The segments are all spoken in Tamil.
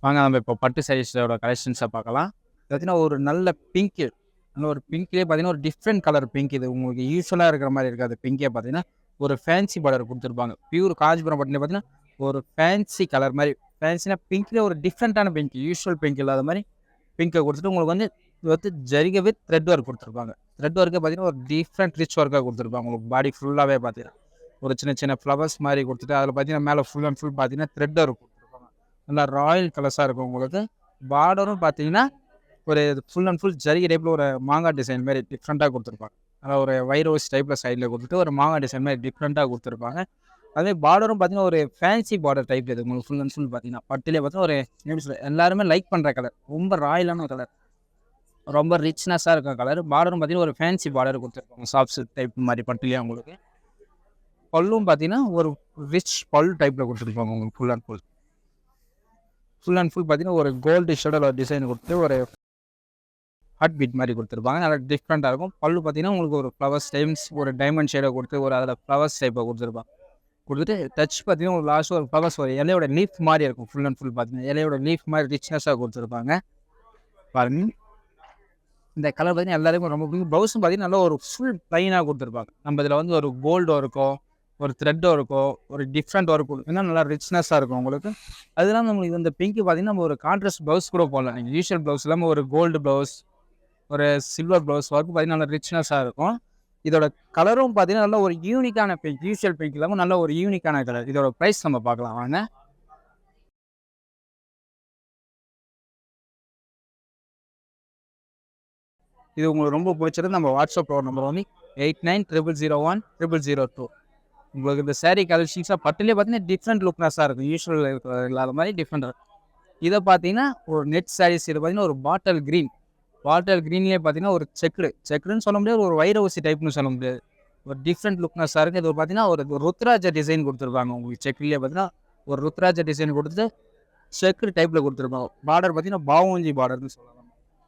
வாங்க நம்ம இப்போ பட்டு சாரீஸோட கலெக்ஷன்ஸை பார்க்கலாம். பார்த்தீங்கன்னா ஒரு நல்ல பிங்க்கு, நல்ல ஒரு பிங்க்லேயே பார்த்தீங்கன்னா ஒரு டிஃப்ரெண்ட் கலர் பிங்க். இது உங்களுக்கு யூஸ்வலாக இருக்கிற மாதிரி இருக்காது. பிங்கே பார்த்தீங்கன்னா ஒரு ஃபேன்சி பார்டர் கொடுத்துருப்பாங்க. பியூர் காஞ்சிபுரம் பட்டில் பார்த்தீங்கன்னா ஒரு ஃபேன்சி கலர் மாதிரி. ஃபேன்சினா பிங்க்லேயே ஒரு டிஃப்ரெண்ட்டான பிங்க், யூஸ்வல் பிங்க் இல்லாத மாதிரி பிங்கை கொடுத்துட்டு உங்களுக்கு வந்து இது வந்து ஜரிகை வித் த்ரெட் ஒர்க் கொடுத்துருப்பாங்க. த்ரெட் ஒர்க்கே பார்த்தீங்கன்னா ஒரு டிஃப்ரெண்ட் ரிச் ஒர்க்காக கொடுத்துருப்பாங்க. உங்களுக்கு பாடி ஃபுல்லாகவே பார்த்தீங்கன்னா ஒரு சின்ன சின்ன ஃப்ளவர்ஸ் மாதிரி கொடுத்துட்டு அதில் பார்த்தீங்கன்னா மேலே ஃபுல் அண்ட் ஃபுல் பார்த்தீங்கன்னா த்ரெட் ஒர்க் கொடுத்துருப்பாங்க. நல்லா ராயல் கலர்ஸாக இருக்கும் உங்களுக்கு. பார்டரும் பார்த்தீங்கன்னா ஒரு ஃபுல் அண்ட் ஃபுல் ஜரிகை டைப்பில் ஒரு மாங்காய் டிசைன் மாதிரி டிஃப்ரெண்ட்டாக கொடுத்துருப்பாங்க. நல்லா ஒரு வைரோஸ் டைப்பில் சைடில் கொடுத்துட்டு ஒரு மாங்காய் டிசைன் மாதிரி டிஃப்ரெண்ட்டாக கொடுத்துருப்பாங்க. அதே பார்டரும் பார்த்தீங்கன்னா ஒரு ஃபேன்சி பார்டர் டைப் இது உங்களுக்கு ஃபுல் அண்ட் ஃபுல் பார்த்தீங்கன்னா பட்டிலே பார்த்தீங்கன்னா ஒரு எப்படி சொல்ல எல்லாருமே லைக் பண்ணுற கலர். ரொம்ப ராயலான கலர், ரொம்ப ரிச்னஸாக இருக்க கலர். பார்டரும் பார்த்தீங்கன்னா ஒரு ஃபேன்சி பார்டர் கொடுத்துருப்பாங்க. சாஃப்ட் டைப் மாதிரி பட்டிலே உங்களுக்கு. பல்லும் பார்த்தீங்கன்னா ஒரு ரிச் பல் டைப்பில் கொடுத்துருப்பாங்க உங்களுக்கு full and full. Full and full பார்த்தீங்கன்னா ஒரு கோல்டு ஷேடில் ஒரு டிசைன் கொடுத்து ஒரு ஹார்ட் பீட் மாதிரி கொடுத்துருப்பாங்க. நல்லா டிஃப்ரெண்ட்டாக இருக்கும். பல்லு பார்த்தீங்கன்னா உங்களுக்கு ஒரு ஃப்ளவர்ஸ் டைம்ஸ் ஒரு டைமண்ட் ஷேடை கொடுத்து ஒரு அதில் ஃப்ளவர்ஸ் டைப்பை கொடுத்துருப்பாங்க. கொடுத்துட்டு டச் பார்த்தீங்கன்னா ஒரு லாஸ்ட் ஒரு ஃப்ளவர்ஸ் ஒரு இலையோட லீஃப் மாதிரி இருக்கும். ஃபுல் அண்ட் ஃபுல் பார்த்தீங்கன்னா இலையோட லீஃப் மாதிரி ரிச்னஸாக கொடுத்துருப்பாங்க. பாருங்க இந்த கலர் பார்த்தீங்கன்னா எல்லாருக்கும் ரொம்ப பிடிக்கும். ப்ளவுஸும் பார்த்தீங்கன்னா நல்லா ஒரு ஃபுல் ப்ளைனாக கொடுத்துருப்பாங்க. நம்ம இதில் வந்து ஒரு கோல்டு இருக்கும், ஒரு த்ரெட் இருக்கும், ஒரு டிஃப்ரெண்ட் ஒர்க் இன்னும் நல்லா ரிச்னஸாக இருக்கும் உங்களுக்கு. அதெல்லாம் நம்மளுக்கு இந்த பிங்க் பார்த்தீங்கன்னா நம்ம ஒரு கான்ட்ராஸ்ட் ப்ளவுஸ் கூட போடலாம். நீங்கள் யூஷுவல் ப்ளவுஸ் இல்லாமல் ஒரு கோல்டு ப்ளவுஸ், ஒரு சில்வர் ப்ளவுஸ் ஒர்க் பார்த்தீங்கன்னா நல்லா ரிச்னஸாக இருக்கும். இதோட கலரும் பார்த்தீங்கன்னா நல்ல ஒரு யூனிக்கான பிங்க், யூஷுவல் பிங்க் இல்லாமல் நல்ல ஒரு யூனிக்கான கலர். இதோட ப்ரைஸ் நம்ம பார்க்கலாம் வாங்க. இது உங்களுக்கு ரொம்ப பிடிச்சது நம்ம வாட்ஸ்அப் நம்பர் வந்து 8900010002. உங்களுக்கு இந்த சாரீ கலெக்ஷன்ஸாக பட்டுலேயே பார்த்தீங்கன்னா டிஃப்ரெண்ட் லுக்னஸாக இருக்கும். யூஸ்வல் இல்லாத மாதிரி டிஃப்ரெண்ட். இதை பார்த்தீங்கன்னா ஒரு நெட் சாரீஸ். இது பார்த்தீங்கன்னா ஒரு பாட்டல் க்ரீன், பாட்டல் க்ரீன்லேயே பார்த்தீங்கன்னா ஒரு செக்குன்னு சொல்ல முடியாது, ஒரு வைர ஊசி டைப்னு சொல்ல முடியாது. ஒரு டிஃப்ரெண்ட் லுக்னஸாக இருக்குது. இது பார்த்தீங்கன்னா ஒரு ருத்ராஜ டிசைன் கொடுத்துருப்பாங்க. உங்களுக்கு செக்லேயே பார்த்தீங்கன்னா ஒரு ருத்ராஜ டிசைன் கொடுத்துட்டு செக்கு டைப்பில் கொடுத்துருப்பாங்க. பார்டர் பார்த்தீங்கன்னா பாவஞ்சி பார்டர்னு சொல்லலாம்.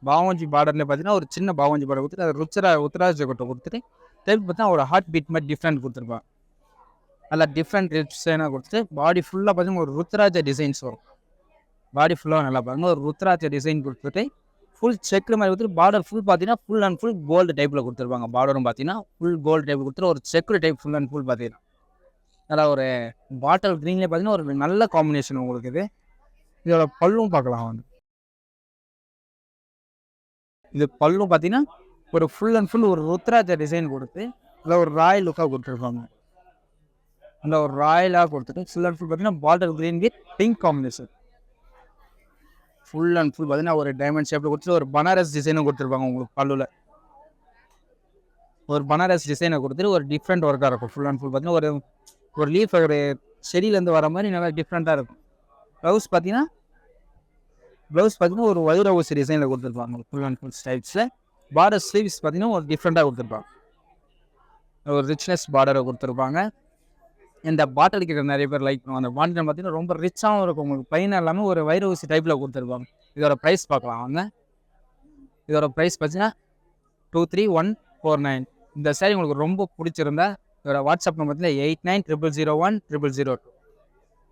பாவஞ்சி பார்டரில் பார்த்தீங்கன்னா ஒரு சின்ன பாவஞ்சி பார்டர் கொடுத்துட்டு அது ருத்ராஜ கொட்டை கொடுத்துட்டு டைப் பார்த்தீங்கன்னா ஒரு ஹார்ட் பீட் மாதிரி டிஃப்ரெண்ட் கொடுத்துருப்பாங்க. நல்லா டிஃப்ரெண்ட் டிசைனாக கொடுத்துட்டு பாடி ஃபுல்லாக பார்த்தீங்கன்னா ஒரு ருத்ராஜ டிசைன்ஸ் வரும். பாடி ஃபுல்லாக நல்லா பாருங்கள் ஒரு ருத்ராஜ டிசைன் கொடுத்துட்டு ஃபுல் செக்கு மாதிரி கொடுத்துட்டு பார்டர் ஃபுல் பார்த்தீங்கன்னா ஃபுல் அண்ட் ஃபுல் கோல்டு டைப்பில் கொடுத்துருப்பாங்க. பார்டரும் பார்த்தீங்கன்னா ஃபுல் கோல்டு டைப் கொடுத்துட்டு ஒரு செக்கு டைப் ஃபுல் அண்ட் ஃபுல் பார்த்தீங்கன்னா நல்லா ஒரு பாட்டல் க்ரீன்லேயே பார்த்தீங்கன்னா ஒரு நல்ல காம்பினேஷன் உங்களுக்கு. இதோட பல்லும் பார்க்கலாம் வந்து. இது பல்லும் பார்த்தீங்கன்னா ஒரு ஃபுல் அண்ட் ஃபுல் ஒரு ருத்ராஜ டிசைன் கொடுத்து இல்லை ஒரு ராயல் லுக்காக கொடுத்துருப்பாங்க. அந்த ஒரு ராயலாக கொடுத்துட்டு ஃபுல் அண்ட் ஃபுல் பார்த்தீங்கன்னா bottle green with pink combination. Full and full பார்த்தீங்கன்னா ஒரு டைமண்ட் ஷேப்பில் கொடுத்துட்டு ஒரு பனாரஸ் டிசைனும் கொடுத்துருப்பாங்க உங்களுக்கு. பல்லுவில் ஒரு பனாரஸ் டிசைனை கொடுத்துட்டு ஒரு டிஃப்ரெண்ட் ஒர்க்காக இருக்கும். ஃபுல் அண்ட் ஃபுல் பார்த்தீங்கன்னா ஒரு லீஃப் ஒரு செடியிலேருந்து வர மாதிரி நல்லா டிஃப்ரெண்ட்டாக இருக்கும். ப்ளவுஸ் பார்த்தீங்கன்னா ஒரு வைர ஊசி டிசைனில் கொடுத்துருப்பாங்க ஃபுல் அண்ட் ஃபுல் ஸ்டைப்ஸில். பார்டர் ஸ்லீவ்ஸ் பார்த்தீங்கன்னா ஒரு டிஃப்ரெண்ட்டாக கொடுத்துருப்பாங்க. ஒரு ரிச்னஸ் பார்டரை கொடுத்துருப்பாங்க. இந்த பாட்டிலுக்கு நிறைய பேர் லைக் பண்ணுவாங்க. அந்த பாட்டில் பார்த்தீங்கன்னா ரொம்ப ரிச்சாகவும் இருக்கும் உங்களுக்கு. பையன் எல்லாமே ஒரு வைர ஊசி டைப்பில் கொடுத்துருப்பாங்க. இதோட ப்ரைஸ் பார்க்கலாம் வாங்க. இதோட ப்ரைஸ் பார்த்தீங்கன்னா 23149. இந்த சாரி உங்களுக்கு ரொம்ப பிடிச்சிருந்தா இதோட வாட்ஸ்அப் நம்பர் பார்த்தீங்கன்னா 8900010002.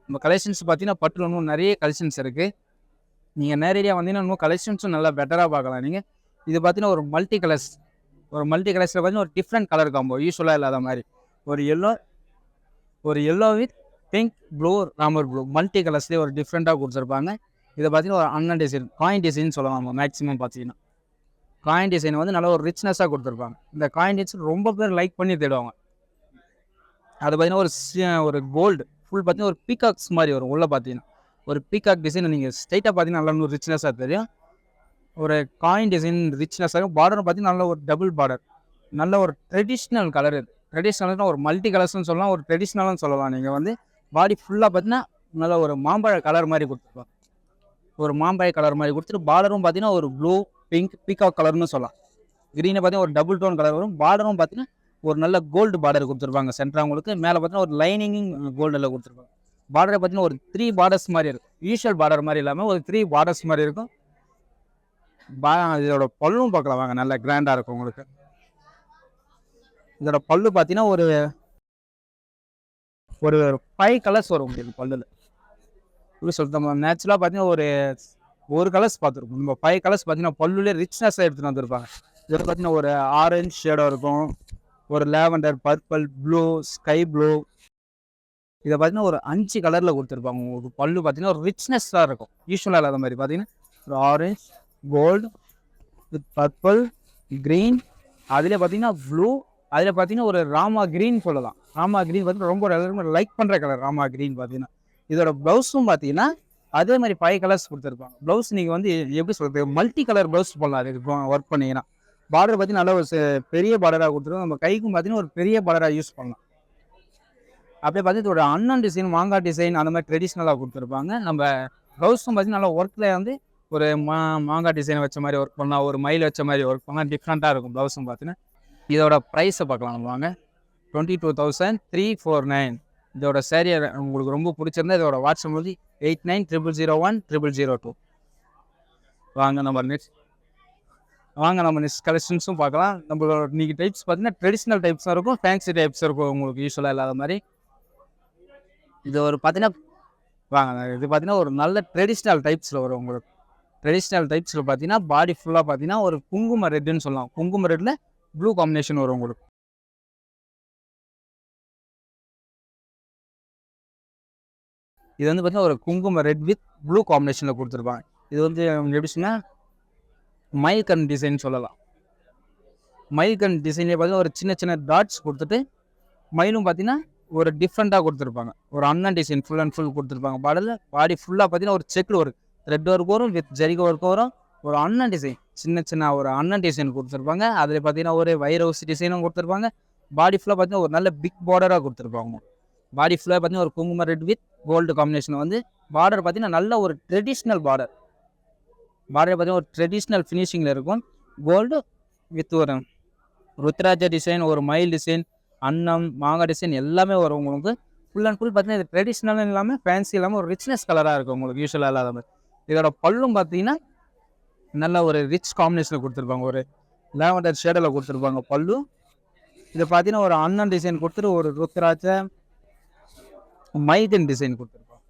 நம்ம கலெக்ஷன்ஸ் பார்த்தீங்கன்னா பட்டில் இன்னும் நிறைய கலெக்ஷன்ஸ் இருக்குது. நீங்கள் நேரடியாக வந்தீங்கன்னா இன்னும் கலெக்ஷன்ஸும் நல்லா பெட்டராக பார்க்கலாம். நீங்கள் இது பார்த்தீங்கன்னா ஒரு மல்டி கலர்ஸில் பார்த்தீங்கன்னா ஒரு டிஃப்ரெண்ட் கலர் காம்போ யூஸ்வலாக இல்லாத மாதிரி ஒரு yellow with pink blue Ramar blue multi கலர்ஸ்லேயே ஒரு டிஃப்ரெண்ட்டாக கொடுத்துருப்பாங்க. இதை பார்த்தீங்கன்னா ஒரு அண்ணன் டிசைன் காயின் டிசைன் சொல்லுவாங்க. மேக்ஸிமம் பார்த்தீங்கன்னா காயின் டிசைன் வந்து நல்லா ஒரு ரிச்னஸாக கொடுத்துருப்பாங்க. இந்த காயின் டிசைன் ரொம்ப பேர் லைக் பண்ணி தேடுவாங்க. அது பார்த்தீங்கன்னா ஒரு கோல்டு ஃபுல் பார்த்தீங்கன்னா ஒரு பீகாக்ஸ் மாதிரி வரும். உள்ளே பார்த்தீங்கன்னா ஒரு பீகாக் டிசைன் நீங்கள் ஸ்ட்ரைட்டாக பார்த்தீங்கன்னா நல்லா ஒரு ரிச்னஸாக தெரியும். ஒரு காயின் டிசைன் ரிச்னஸாக இருக்கும். பார்டரும் பார்த்தீங்கன்னா நல்ல ஒரு டபுள் பார்டர், நல்ல ஒரு ட்ரெடிஷ்னல் கலர். ட்ரெடிஷ்னல்னால் ஒரு மல்டி கலர்ஸ்னு சொல்லலாம், ஒரு ட்ரெடிஷ்னல்னு சொல்லலாம். நீங்கள் வந்து பாடி ஃபுல்லாக பார்த்தீங்கன்னா நல்ல ஒரு மாம்பழ கலர் மாதிரி கொடுத்துருப்பாங்க. ஒரு மாம்பழ கலர் மாதிரி கொடுத்துட்டு பார்டரும் பார்த்தீங்கன்னா ஒரு ப்ளூ பிங்க் பீகாக் கலர்னு சொல்லலாம். க்ரீனை பார்த்தீங்கன்னா ஒரு டபுள் டோன் கலர் வரும். பார்டரும் பார்த்தீங்கன்னா ஒரு நல்ல கோல்டு பார்டர் கொடுத்துருப்பாங்க சென்டராக உங்களுக்கு. மேலே பார்த்தீங்கன்னா ஒரு லைனிங் கோல்டில் கொடுத்துருப்பாங்க. பார்டரை பார்த்தீங்கன்னா ஒரு 3 பார்டர்ஸ் மாதிரி இருக்கும். யூஷுவல் பார்டர் மாதிரி இல்லாமல் ஒரு 3 பார்டர்ஸ் மாதிரி இருக்கும். இதோட பல்லும் பார்க்கலாம் வாங்க. நல்லா கிராண்டாக இருக்கும் உங்களுக்கு. இதோட பல்லு பார்த்தீங்கன்னா ஒரு 5 கலர்ஸ் வரும் உங்களுக்கு பல்லில். எப்படி சொல்றது, நம்ம நேச்சுரலாக பார்த்தீங்கன்னா ஒரு கலர்ஸ் பார்த்துருப்போம். நம்ம 5 கலர்ஸ் பார்த்தீங்கன்னா பல்லுலேயே ரிச்னஸாக எடுத்துகிட்டு வந்திருப்பாங்க. இதில் பார்த்தீங்கன்னா ஒரு ஆரஞ்சு ஷேடாக இருக்கும், ஒரு lavender, purple, blue, sky blue. இதை பார்த்தீங்கன்னா ஒரு 5 கலரில் கொடுத்துருப்பாங்க. உங்களுக்கு பல்லு பார்த்தீங்கன்னா ஒரு ரிச்னஸ்ஸாக இருக்கும். யூஸ்வலாக இல்லாத மாதிரி பார்த்தீங்கன்னா ஒரு orange, gold with purple, green, அதில் பார்த்தீங்கன்னா ப்ளூ, அதில் பார்த்தீங்கன்னா ஒரு ராமா க்ரீன் சொல்லலாம். ராமா க்ரீன் பார்த்தீங்கன்னா ரொம்ப எல்லாருமே லைக் பண்ணுற கலர் ராமா க்ரீன் பார்த்தீங்கன்னா. இதோட ப்ளவுஸும் பார்த்தீங்கன்னா அதே மாதிரி 5 கலர்ஸ் கொடுத்துருப்பாங்க. ப்ளவுஸ் நீங்கள் வந்து எப்படி சொல்கிறது, மல்டி கலர் ப்ளவுஸ் போடலாம். அதுக்கு ஒர்க் பண்ணிங்கன்னா பார்டர் பார்த்தீங்கன்னா நல்லா ஒரு பெரிய பார்டராக கொடுத்துருவோம். நம்ம கைக்கும் பார்த்தீங்கன்னா ஒரு பெரிய பார்டராக யூஸ் பண்ணலாம். அப்படியே பார்த்தீங்கன்னா இதோட அண்ணன் டிசைன், மாங்காய் டிசைன் அந்த மாதிரி ட்ரெடிஷ்னலாக கொடுத்துருப்பாங்க. நம்ம ப்ளவுஸும் பார்த்தீங்கன்னா நல்லா ஒர்க்கில் வந்து ஒரு மாங்காய் டிசைன் வச்ச மாதிரி ஒர்க் பண்ணலாம், ஒரு மயில் வச்ச மாதிரி ஒர்க் பண்ணலாம். டிஃப்ரெண்ட்டாக இருக்கும் ப்ளவுஸும் பார்த்தீங்கன்னா. இதோட ப்ரைஸை பார்க்கலாம் நம்ம வாங்க. 22,349. இதோட சேரீ உங்களுக்கு ரொம்ப பிடிச்சிருந்தா இதோட வாட்ஸ்அப் வந்து 8900010002. வாங்க நம்ம நெக்ஸ்ட் கலெக்ஷன்ஸும் பார்க்கலாம். நம்மளோட இன்னைக்கு டைப்ஸ் பார்த்தீங்கன்னா ட்ரெடிஷ்னல் டைப்ஸும் இருக்கும், ஃபேன்சி டைப்ஸ் இருக்கும். உங்களுக்கு யூஸ்வலாக இல்லாத மாதிரி இது ஒரு பார்த்தீங்கன்னா இது பார்த்தீங்கன்னா ஒரு நல்ல ட்ரெடிஷ்னல் டைப்ஸில் வரும். உங்களுக்கு ட்ரெடிஷ்னல் டைப்ஸில் பார்த்தீங்கன்னா பாடி ஃபுல்லாக பார்த்தீங்கன்னா ஒரு குங்கும ரெட்டுன்னு சொல்லலாம். குங்கும ரெட்டில் ப்ளூ காம்பினேஷன் வரும் உங்களுக்கு. இது வந்து பார்த்தீங்கன்னா ஒரு குங்கும ரெட் வித் ப்ளூ காம்பினேஷனில் கொடுத்துருப்பாங்க. இது வந்து எப்படி சொன்னால் மயில்கண் டிசைன் சொல்லலாம். மயில்கண் டிசைன்லேயே பார்த்தீங்கன்னா ஒரு சின்ன சின்ன டாட்ஸ் கொடுத்துட்டு மயிலும் பார்த்தீங்கன்னா ஒரு டிஃப்ரெண்ட்டாக கொடுத்துருப்பாங்க. ஒரு அண்ணன் டிசைன் ஃபுல் அண்ட் ஃபுல் கொடுத்துருப்பாங்க. பாடி ஃபுல்லாக பார்த்தீங்கன்னா ஒரு செக்கில் ஒரு த்ரெட் ஒர்க் வரும், வித் ஜரிகை ஒர்க் வரும். ஒரு அண்ணன் டிசைன் சின்ன ஒரு அண்ணன் டிசைன் கொடுத்துருப்பாங்க. அதில் பார்த்தீங்கன்னா ஒரு வைர ஹவுஸ் டிசைனும் கொடுத்துருப்பாங்க. பாடி ஃபுல்லாக பார்த்தீங்கன்னா ஒரு நல்ல பிக் பார்டராக கொடுத்துருப்பாங்க. பாடி ஃபுல்லாக பார்த்தீங்கன்னா ஒரு குங்கும ரெட் வித் கோல்டு காம்பினேஷன் வந்து பார்டர் பார்த்தீங்கன்னா நல்ல ஒரு ட்ரெடிஷ்னல் பார்டர் பார்த்தீங்கன்னா ஒரு ட்ரெடிஷ்னல் ஃபினிஷிங்கில் இருக்கும். கோல்டு வித் ஒரு ருத்ராஜ டிசைன், ஒரு மயில் டிசைன், அன்னம், மாங்காய் டிசைன் எல்லாமே வரும் உங்களுக்கு. ஃபுல் அண்ட் ஃபுல் பார்த்தீங்கன்னா இது ட்ரெடிஷ்னல் இல்லாமல் ஃபேன்சி இல்லாமல் ஒரு ரிச்னஸ் கலராக இருக்கும் உங்களுக்கு யூஸ்வலாக இல்லாத மாதிரி. இதோட பல்லும் பார்த்தீங்கன்னா நல்ல ஒரு ரிச் காம்பினேஷனில் கொடுத்துருப்பாங்க. ஒரு லேவண்டர் ஷேடில் கொடுத்துருப்பாங்க பல்லு. இதை பார்த்தீங்கன்னா ஒரு அண்ணன் டிசைன் கொடுத்துட்டு ஒரு ருத்ராஜ மயில்கன் டிசைன் கொடுத்துருப்பாங்க.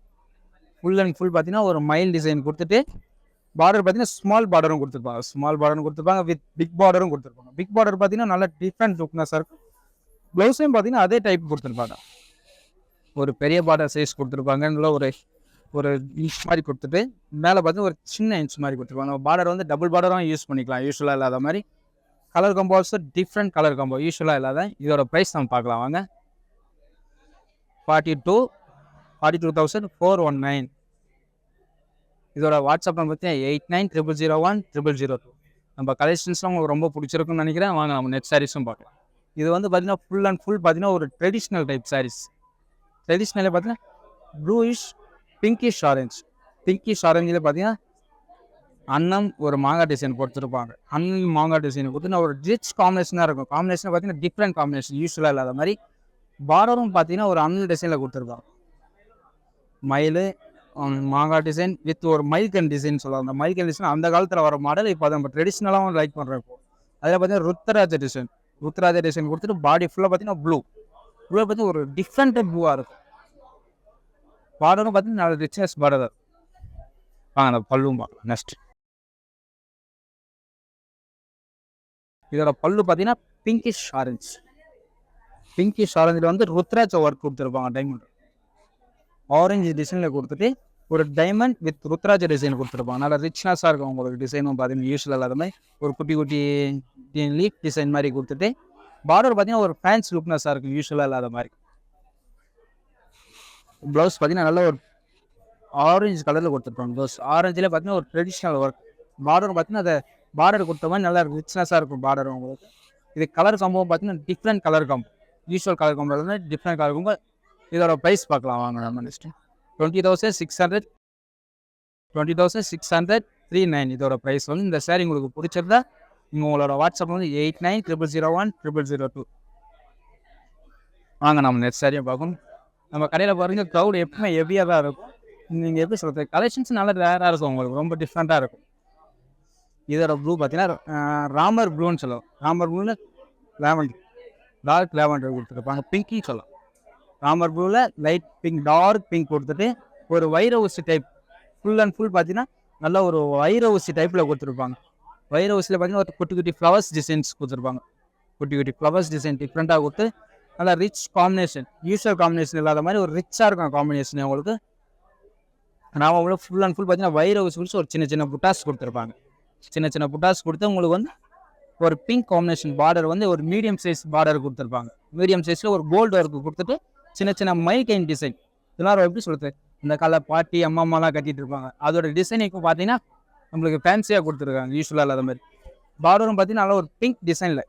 ஃபுல் அண்ட் ஃபுல் பார்த்தீங்கன்னா ஒரு மயில் டிசைன் கொடுத்துட்டு பார்டர் பார்த்தீங்கன்னா ஸ்மால் பார்டரும் கொடுத்துருப்பாங்க. வித் பிக் பார்டரும் கொடுத்துருப்பாங்க. பிக் பார்டர் பார்த்தீங்கன்னா நல்ல டிஃப்ரெண்ட் லுக்னஸாக இருக்கும். ப்ளவுஸையும் பார்த்தீங்கன்னா அதே டைப் கொடுத்துருப்பாங்க. ஒரு பெரிய பார்டர் சைஸ் கொடுத்துருப்பாங்க. நல்ல ஒரு இன்ச் மாதிரி கொடுத்துட்டு மேலே பார்த்தீங்கன்னா ஒரு சின்ன இன்ச் மாதிரி கொடுத்துருப்பாங்க. பார்டர் வந்து டபுள் பார்டரும் யூஸ் பண்ணிக்கலாம் யூஸ்வலாக இல்லாத மாதிரி. Colour combo also different colour combo யூஸ்வலாக இல்லாத. இதோட ப்ரைஸ் நம்ம பார்க்கலாம் வாங்க. 42,419. இதோட வாட்ஸ்அப் நம்பர் பார்த்தீங்கன்னா 8900010002. நம்ம கலெக்ஷன்ஸ்லாம் உங்களுக்கு ரொம்ப பிடிச்சிருக்குன்னு நினைக்கிறேன். வாங்க நம்ம நெட் சாரீஸும் பார்க்கலாம். இது வந்து பார்த்தீங்கன்னா ஃபுல் அண்ட் ஃபுல் பார்த்தீங்கன்னா ஒரு ட்ரெடிஷ்னல் டைப் சாரீஸ். ட்ரெடிஷ்னலே பார்த்தீங்கன்னா ப்ளூயிஷ் பிங்கிஷ் ஆரஞ்சில் பார்த்தீங்கன்னா அன்னம் ஒரு மாங்காய் டிசைன் கொடுத்துருப்பாங்க. அண்ணன் மாங்காய் டிசைன் கொடுத்து ஒரு ரிச் காம்பினேஷனாக இருக்கும். காம்பினேஷன் பார்த்தீங்கன்னா டிஃப்ரெண்ட் காம்பினேஷன் யூஸ்வலாக இல்லாத மாதிரி. பார்டரும் பார்த்தீங்கன்னா ஒரு அண்ணன் டிசைனில் கொடுத்துருப்பாங்க. மயில் மாங்காய் டிசைன் வித் ஒரு மயில்கன் டிசைன் சொல்லலாம். அந்த மயில்கன் டிசைன் அந்த காலத்தில் வர மாடல் இப்போ நம்ம ட்ரெடிஷ்னலாகவும் லைக் பண்ணுறோம். இப்போ அதில் பார்த்தீங்கன்னா ருத்ராஜ டிசைன் கொடுத்துட்டு பாடி ஃபுல்லாக பார்த்தீங்கன்னா ப்ளூ பார்த்தீங்கன்னா ஒரு டிஃப்ரெண்ட் ப்ளூவாக இருக்கும். பார்டரும் பார்த்தீங்கன்னா நல்ல ரிச்னஸ் பார்டர். வாங்க அந்த பல்லுவும் பார்க்கலாம். நெக்ஸ்ட் இதோட பல்லு பார்த்தீங்கன்னா பிங்கிஷ் ஆரஞ்சில் வந்து ருத்ராஜ ஒர்க் கொடுத்துருப்பாங்க. டைமண்ட் ஆரஞ்சு டிசைனில் கொடுத்துட்டு ஒரு டைமண்ட் வித் ருத்ராஜ டிசைன் கொடுத்துருப்பாங்க. நல்லா ரிச்னஸாக இருக்கும் உங்களுக்கு. டிசைனும் பார்த்தீங்கன்னா யூஸ்வலாக இல்லாத மாதிரி ஒரு குட்டி லீஃப் டிசைன் மாதிரி கொடுத்துட்டு பார்டர் பார்த்தீங்கன்னா ஒரு ஃபேன்ஸ் லுக்னஸாக இருக்கும் யூஸ்வலாக இல்லாத மாதிரி. ப்ளவுஸ் பார்த்தீங்கன்னா நல்ல ஒரு ஆரஞ்சு கலரில் கொடுத்துருப்பாங்க. ப்ளவுஸ் ஆரஞ்சில் பார்த்தீங்கன்னா ஒரு ட்ரெடிஷ்னல் ஒர்க். பார்டர் பார்த்தீங்கன்னா அதை பார்டர் கொடுத்த மாதிரி நல்லா ரிச்னஸாக இருக்கும் பார்டர் உங்களுக்கு. இது கலர் காம்போ பார்த்தீங்கன்னா different colour combo. Usual colour combo different colour combo. இதோட ப்ரைஸ் பார்க்கலாம் வாங்க நம்ம நெக்ஸ்ட்டு. 20,639. இதோட ப்ரைஸ் வந்து இந்த சாரி உங்களுக்கு பிடிச்சிருந்தா உங்களோட வாட்ஸ்அப் வந்து 8900010002. வாங்க நம்ம நெக்ஸ்ட் சாரியை பார்க்கணும். நம்ம கடையில் பாருங்க க்ரௌட் எப்பவுமே ஹெவியாக தான் இருக்கும். நீங்கள் எப்படி சொல்கிறது, கலெக்ஷன்ஸ் நல்லா ரேராக இருக்கும் உங்களுக்கு, ரொம்ப டிஃப்ரெண்ட்டாக இருக்கும். இதோட ப்ளூ பார்த்தீங்கன்னா ராமர் ப்ளூன்னு சொல்லலாம். ராமர் ப்ளூவில் லேவண்டர், டார்க் லேவண்டர் கொடுத்துருப்பாங்க. பிங்க்கின்னு சொல்லலாம். ராமர் ப்ளூவில் லைட் பிங்க், டார்க் பிங்க் கொடுத்துட்டு ஒரு வைர ஊசி டைப் ஃபுல் அண்ட் ஃபுல் பார்த்தீங்கன்னா நல்லா ஒரு வைர ஊசி டைப்பில் கொடுத்துருப்பாங்க. வைர ஊசியில் பார்த்தீங்கன்னா ஒரு குட்டி குட்டி ஃப்ளவர்ஸ் டிசைன்ஸ் கொடுத்துருப்பாங்க. குட்டி குட்டி ஃப்ளவர்ஸ் டிசைன் டிஃப்ரெண்ட்டாக கொடுத்து நல்லா ரிச் காம்பினேஷன், யூஸ்வல் காம்பினேஷன் இல்லாத மாதிரி ஒரு ரிச்சாக இருக்கும் காம்பினேஷன் உங்களுக்கு. நான் உங்களுக்கு ஃபுல் அண்ட் ஃபுல் பார்த்தீங்கன்னா வைர ஊசி பிடிச்சி ஒரு சின்ன சின்ன புட்டாஸ் கொடுத்துருப்பாங்க. சின்ன சின்ன புட்டாஸ் கொடுத்து உங்களுக்கு வந்து ஒரு பிங்க் காம்பினேஷன் பார்டர் வந்து ஒரு மீடியம் சைஸ் பார்டர் கொடுத்துருப்பாங்க. மீடியம் சைஸில் ஒரு கோல்டு ஒர்க்கு கொடுத்துட்டு சின்ன சின்ன மைக்கைன் டிசைன். இதெல்லாம் எப்படி சொல்கிறது, இந்த கால பாட்டி அம்மாலாம் கட்டிட்டு இருப்பாங்க. அதோட டிசைன் இப்போ பார்த்தீங்கன்னா நம்மளுக்கு ஃபேன்சியாக கொடுத்துருக்காங்க, யூஸ்வலாக இல்லாத மாதிரி. பார்டரும் பார்த்தீங்கன்னா நல்லா ஒரு பிங்க் டிசைனில்,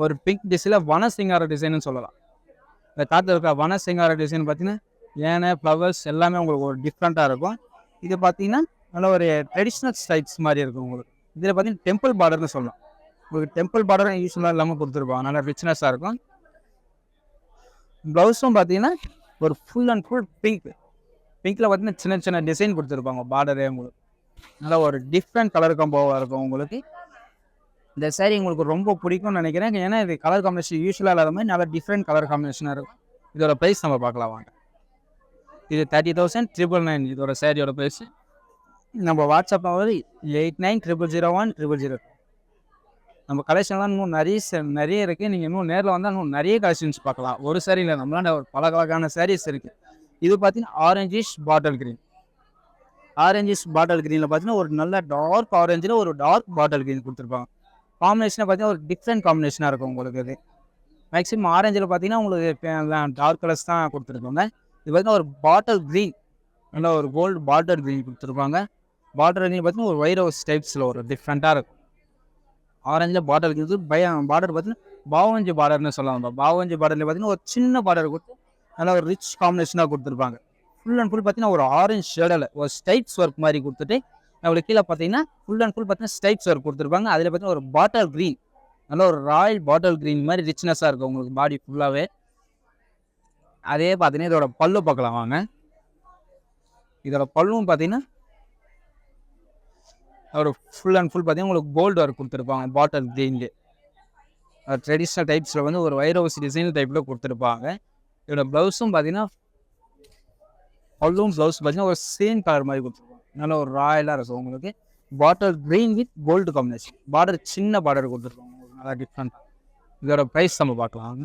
ஒரு பிங்க் டிசைனில் வனசிங்கார டிசைன்னு சொல்லலாம். இந்த காற்று இருக்க வனசிங்கார டிசைன் பார்த்தீங்கன்னா ஏனை ஃப்ளவர்ஸ் எல்லாமே உங்களுக்கு ஒரு டிஃப்ரெண்ட்டாக இருக்கும். இது பார்த்தீங்கன்னா நல்ல ஒரு ட்ரெடிஷ்னல் ஸ்டைல்ஸ் மாதிரி இருக்கும் உங்களுக்கு. இதில் பார்த்தீங்கன்னா டெம்பிள் பார்டர்னு சொல்லலாம். உங்களுக்கு டெம்பிள் பார்டரும் யூஸ்வலாக இல்லாமல் கொடுத்துருப்பாங்க, நல்லா ரிச்னஸாக இருக்கும். ப்ளவுஸும் பார்த்தீங்கன்னா ஒரு ஃபுல் அண்ட் ஃபுல் பிங்க். பிங்க்கில் பார்த்தீங்கன்னா சின்ன சின்ன டிசைன் கொடுத்துருப்பாங்க பார்டரே உங்களுக்கு. நல்லா ஒரு டிஃப்ரெண்ட் கலர் காம்போவாக இருக்கும் உங்களுக்கு. இந்த சாரீ உங்களுக்கு ரொம்ப பிடிக்கும்னு நினைக்கிறேன். ஏன்னா இது கலர் காம்பினேஷன் யூஸ்வலாக இல்லாத மாதிரி நல்லா டிஃப்ரெண்ட் கலர் காம்பினேஷனாக இருக்கும். இதோட ப்ரைஸ் நம்ம பார்க்கலாம் வாங்க. இது 30,999 இதோட சாரியோட ப்ரைஸ். நம்ம வாட்ஸ்அப் நம்பர் 89000100. நம்ம கலெக்ஷன்லாம் இன்னும் நிறைய இருக்குது. நீங்கள் இன்னும் நேரில் வந்தால் இன்னும் நிறைய கலெக்ஷன்ஸ் பார்க்கலாம். ஒரு சாரி இல்லை, நம்மளாண்ட ஒரு பல கலக்கான சாரீஸ் இருக்குது. இது பார்த்தீங்கன்னா ஆரஞ்சிஷ் பாட்டில் க்ரீன். ஆரஞ்சிஷ் பாட்டில் க்ரீனில் பார்த்தீங்கன்னா ஒரு நல்ல டார்க் ஆரஞ்சில் ஒரு டார்க் பாட்டில் க்ரீன் கொடுத்துருப்பாங்க. காம்பினேஷனாக பார்த்தீங்கன்னா ஒரு டிஃப்ரெண்ட் காம்பினேஷனாக இருக்கும் உங்களுக்கு. இது மேக்ஸிமம் ஆரஞ்சில் பார்த்தீங்கன்னா உங்களுக்கு டார்க் கலர்ஸ் தான் கொடுத்துருப்பாங்க. இது பார்த்தீங்கன்னா ஒரு பாட்டில் க்ரீன், நல்லா ஒரு கோல்டு பாட்டில் க்ரீன் கொடுத்துருப்பாங்க. பாட்டில் க்ரீன் பார்த்தீங்கன்னா ஒரு வைர டைப்ஸில் ஒரு டிஃப்ரெண்ட்டாக இருக்கும். ஆரஞ்சில் பாட்டில் க்ரீன் பார்டர் பார்த்தீங்கன்னா பாவஞ்சி பார்டர்னு சொல்லலாம். பாவஞ்சி பார்டரில் பார்த்தீங்கன்னா ஒரு சின்ன பார்டர் கொடுத்து நல்லா ஒரு ரிச் காம்பினேஷனாக கொடுத்துருப்பாங்க. ஃபுல் அண்ட் ஃபுல் பார்த்தீங்கன்னா ஒரு ஆரஞ்ச் ஷேடில் ஒரு ஸ்டைப்ஸ் ஒர்க் மாதிரி கொடுத்துட்டு நம்மளுக்கு கீழே பார்த்தீங்கன்னா ஃபுல் அண்ட் ஃபுல் பார்த்தீங்கன்னா ஸ்டைப்ஸ் ஒர்க் கொடுத்துருப்பாங்க. அதில் பார்த்தீங்கன்னா ஒரு பாட்டில் க்ரீன், நல்லா ஒரு ராயல் பாட்டில் க்ரீன் மாதிரி ரிச்னஸாக இருக்கும் உங்களுக்கு பாடி ஃபுல்லாகவே. அதே பார்த்தீங்கன்னா இதோட பல்லு பார்க்கலாம் வாங்க. இதோட பல்லும் பார்த்தீங்கன்னா ஒரு ஃபுல் அண்ட் ஃபுல் பார்த்தீங்கன்னா உங்களுக்கு கோல்டு ஒர்க் கொடுத்துருப்பாங்க பாட்டில் க்ரீன்லேயே. ட்ரெடிஷ்னல் டைப்ஸில் வந்து ஒரு வைரோசி டிசைன் டைப்பில் கொடுத்துருப்பாங்க. இதோட ப்ளவுஸும் பார்த்தீங்கன்னா பல்லும் ப்ளவுஸ் பார்த்தீங்கன்னா ஒரு சேம் கலர் மாதிரி கொடுத்துருப்பாங்க. நல்ல ஒரு ராயலாக இருக்கும் உங்களுக்கு. Bottle green with gold combination. Border சின்ன பார்டர் கொடுத்துருப்பாங்க, நல்லா டிஃப்ரெண்ட்டாக. இதோட ப்ரைஸ் நம்ம பார்க்கலாம்.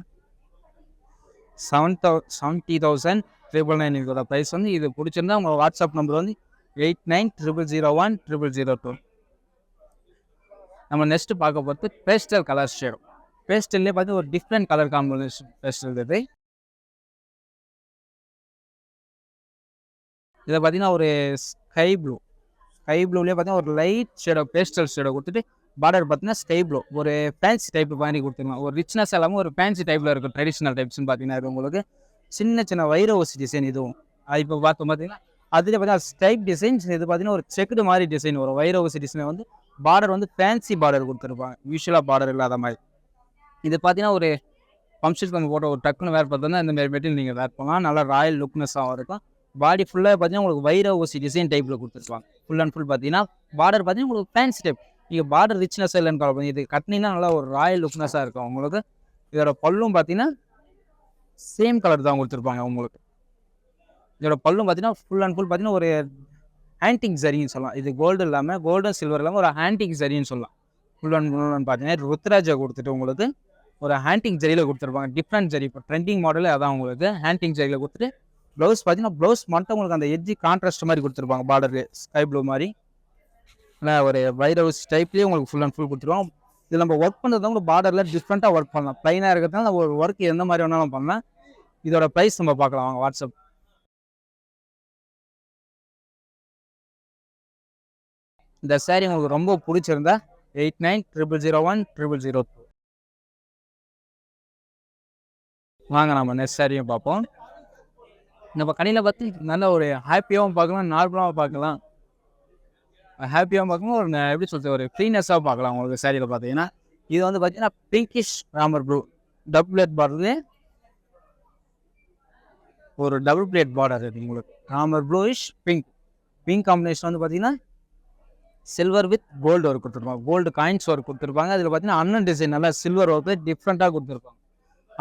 70,999 இதோட ப்ரைஸ் வந்து. இது பிடிச்சிருந்தா உங்கள் வாட்ஸ்அப் நம்பர் வந்து 8900010002. நம்ம நெக்ஸ்ட்டு பார்க்க போகிறது பேஸ்டல் கலர் ஷேட். பேஸ்டல்லே பார்த்து ஒரு டிஃப்ரெண்ட் கலர் காம்பினேஷன் பேஸ்டல் இது. இதை பார்த்தீங்கன்னா ஒரு ஸ்கை ப்ளூலேயே பார்த்தீங்கன்னா ஒரு லைட் ஷேடோ பேஸ்டல் ஷேடோ கொடுத்துட்டு பார்டர் பார்த்தீங்கன்னா ஸ்கை ப்ளூ ஒரு ஃபேன்சி டைப் மாதிரி கொடுத்துருங்க. ஒரு ரிச்னஸ் இல்லாமல் ஒரு ஃபேன்சி டைப்பில் இருக்கும். ட்ரெடிஷ்னல் டைப்ஸ்னு பார்த்தீங்கன்னா இது உங்களுக்கு சின்ன சின்ன வைர ஊசி டிசைன். இதுவும் இப்போ பார்த்தோம் பார்த்தீங்கன்னா அதில் பார்த்தீங்கன்னா ஸ்டைப் டிசைன்ஸ். இது பார்த்தீங்கன்னா ஒரு செக்குடு மாதிரி டிசைன், ஒரு வைர ஊசி டிசைன் வந்து பார்டர் வந்து ஃபேன்சி பார்டர் கொடுத்துருப்பாங்க, யூஸ்வலாக பார்டர் இல்லாத மாதிரி. இது பார்த்தீங்கன்னா ஒரு ஃபங்க்ஷனுக்கு வந்து போட்ட ஒரு டக்குன்னு வேர் பார்த்தோன்னா இந்த மாதிரி மெட்டீரியல் நீங்கள் வேர் பண்ணலாம். நல்லா ராயல் லுக்னஸாகவும் இருக்கும். பாடி ஃபுல்லாக பார்த்தீங்கன்னா உங்களுக்கு வைர ஊசி டிசைன் டைப்பில் கொடுத்துருப்பாங்க. ஃபுல் அண்ட் ஃபுல் பார்த்தீங்கன்னா பார்டர் பார்த்தீங்கன்னா உங்களுக்கு ஃபேன்சி டைப். நீங்கள் பார்டர் ரிச்னஸ் இல்லைன்னு கால் இது கட்டினீங்கன்னா நல்லா ஒரு ராயல் லுக்னஸாக இருக்கும் உங்களுக்கு. இதோட பல்லும் பார்த்தீங்கன்னா சேம் கலர் தான் கொடுத்துருப்பாங்க உங்களுக்கு. இதோட பல்லும் பார்த்தீங்கன்னா ஃபுல் அண்ட் ஃபுல் பார்த்தீங்கன்னா ஒரு ஆன்டிக் சரின்னு சொல்லலாம். இது கோல்டு இல்லாமல் கோல்டன் சில்வர் இல்லாமல் ஒரு ஆன்டிக் சரின்னு சொல்லலாம். ஃபுல் அண்ட் ஃபுல் பார்த்தீங்கன்னா ருத்ராஜா கொடுத்துட்டு உங்களுக்கு ஒரு ஆன்டிக் ஜரியில் கொடுத்துருப்பாங்க. டிஃப்ரெண்ட் ஜரி, இப்போ ட்ரெண்டிங் மாடலே அதான் உங்களுக்கு ஆன்டிக் ஜரியில் கொடுத்துட்டு ப்ளவுஸ் பார்த்தீங்கன்னா ப்ளவுஸ் மட்டும் உங்களுக்கு அந்த எட்ஜி கான்ட்ராஸ்ட் மாதிரி கொடுத்துருப்பாங்க. பார்டரு ஸ்கை ப்ளூ மாதிரி இல்லை ஒரு வைரஸ் டைப்லேயே உங்களுக்கு ஃபுல் அண்ட் ஃபுல் கொடுத்துருவாங்க. இதில் நம்ம ஒர்க் பண்ணுறது உங்களுக்கு பார்டரில் டிஃப்ரெண்ட்டாக ஒர்க் பண்ணலாம். ப்ளைனாக இருக்கிறதுனால ஒரு ஒர்க் எந்த மாதிரி வேணாலும் பண்ணலாம். இதோட ப்ரைஸ் நம்ம பார்க்கலாம் வாங்க வாட்ஸ்அப். இந்த சாரீ உங்களுக்கு ரொம்ப பிடிச்சிருந்தா 8900010002 வாங்க நம்ம நெக்ஸ்ட் சாரியும் பார்ப்போம். நம்ம கடையில் பார்த்து நல்ல ஒரு ஹாப்பியாகவும் பார்க்கலாம், நார்மலாகவும் பார்க்கலாம். ஹாப்பியாகவும் பார்க்கணும், ஒரு எப்படி சொல்கிறது ஒரு ஃப்ரீனஸாக பார்க்கலாம் உங்களுக்கு சாரியில் பார்த்தீங்கன்னா. இது வந்து பார்த்தீங்கன்னா pinkish Ramar blue double plate border, ஒரு டபுள் பிளேட் பார்டர் இருக்குது உங்களுக்கு. ராமர் ப்ளூயிஷ் பிங்க் காம்பினேஷன் வந்து பார்த்தீங்கன்னா சில்வர் வித் கோல்டு ஒர்க் கொடுத்துருப்பாங்க. கோல்டு காயின்ஸ் ஒர்க் கொடுத்துருப்பாங்க. அதில் பார்த்தீங்கன்னா அண்ணன் டிசைன் நல்லா சில்வர் ஒர்க்கு டிஃப்ரெண்ட்டாக கொடுத்துருப்பாங்க.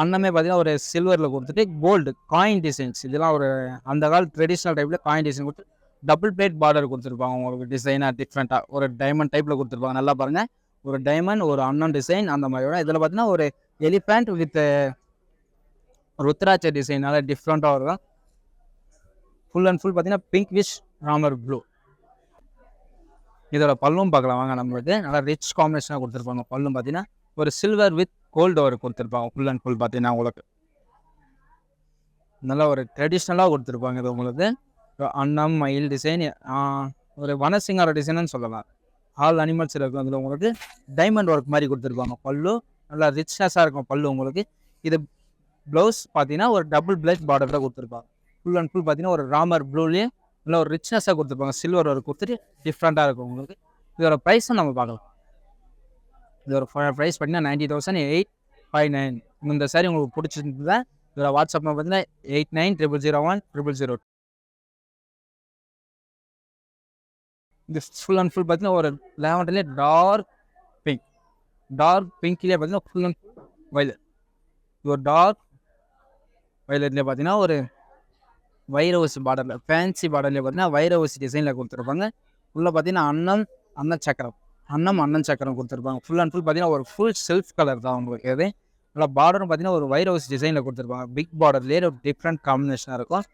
அன்னமே பார்த்தீங்கன்னா ஒரு சில்வரில் கொடுத்துட்டு கோல்டு காயின் டிசைன்ஸ் இதெல்லாம் ஒரு அந்த கால ட்ரெடிஷ்னல் டைப்பில் காயின் டிசைன் கொடுத்து டபுள் பிளேட் பார்டர் கொடுத்துருப்பாங்க உங்களுக்கு டிசைனாக டிஃப்ரெண்ட்டாக ஒரு டைமண்ட் டைப்பில் கொடுத்துருப்பாங்க. நல்லா பாருங்கள், ஒரு டைமண்ட் ஒரு அன்னன் டிசைன் அந்த மாதிரியோட இதில் பார்த்தீங்கன்னா ஒரு எலிஃபேண்ட் வித் ருத்ராட்ச டிசைன் நல்லா டிஃப்ரெண்ட்டாக இருக்கும். ஃபுல் அண்ட் ஃபுல் பார்த்தீங்கன்னா பிங்க் விஷ் ராமர் ப்ளூ. இதோட பல்லும் பார்க்கலாம் வாங்க. நம்மளுக்கு நல்லா ரிச் காம்பினேஷனாக கொடுத்துருப்பாங்க. பல்லும் பார்த்தீங்கன்னா ஒரு சில்வர் வித் கோல்டு ஒரு கொடுத்துருப்பாங்க. ஃபுல் அண்ட் ஃபுல் பார்த்தீங்கன்னா உங்களுக்கு நல்லா ஒரு ட்ரெடிஷ்னலாக கொடுத்துருப்பாங்க. இது உங்களுக்கு அன்னம் மயில் டிசைன் ஒரு வனசிங்கார டிசைன்னு சொல்லலாம். ஆல் அனிமல்ஸ் இருக்கும். அதில் உங்களுக்கு டைமண்ட் ஒர்க் மாதிரி கொடுத்துருப்பாங்க. பல்லு நல்லா ரிச்னஸாக இருக்கும் பல்லு உங்களுக்கு. இது ப்ளவுஸ் பார்த்தீங்கன்னா ஒரு டபுள் பிளேட் பார்டரில் கொடுத்துருப்பாங்க. ஃபுல் அண்ட் ஃபுல் பார்த்தீங்கன்னா ஒரு ராமர் ப்ளூலேயே நல்லா ஒரு ரிச்னஸாக கொடுத்துருப்பாங்க. சில்வர் ஒர்க் கொடுத்துட்டு டிஃப்ரெண்ட்டாக இருக்கும் உங்களுக்கு. இதோட ப்ரைஸும் நம்ம பார்க்கலாம். இதோட ப்ரைஸ் பார்த்தீங்கன்னா 90,859. இந்த சாரி உங்களுக்கு பிடிச்சிருந்தா இதோட வாட்ஸ்அப் நம்பர் பார்த்தீங்கன்னா 8900010002. இது ஃபுல் அண்ட் ஃபுல் பார்த்தீங்கன்னா ஒரு லேவண்டர்லேயே டார்க் பிங்க்லேயே பார்த்தீங்கன்னா ஃபுல் அண்ட் ஃபுல் வயலட். இது ஒரு டார்க் வயலட்லேயே பார்த்தீங்கன்னா ஒரு வைரவசி பார்டரில் ஃபேன்சி பார்டர்லேயே பார்த்தீங்கன்னா வைரவசி டிசைனில் கொடுத்துருப்பாங்க. உள்ளே பார்த்தீங்கன்னா அண்ணன் சக்கரம் கொடுத்துருப்பாங்க. ஃபுல் அண்ட் ஃபுல் பார்த்தீங்கன்னா ஒரு ஃபுல் செல்ஃப் கலர் தான் உங்களுக்கு. இது நல்லா பார்டரும் பார்த்தீங்கன்னா ஒரு வைரவசி டிசைனில் கொடுத்துருப்பாங்க. பிக் பார்டர்லேயே ஒரு டிஃப்ரெண்ட் காம்பினேஷனாக இருக்கும்.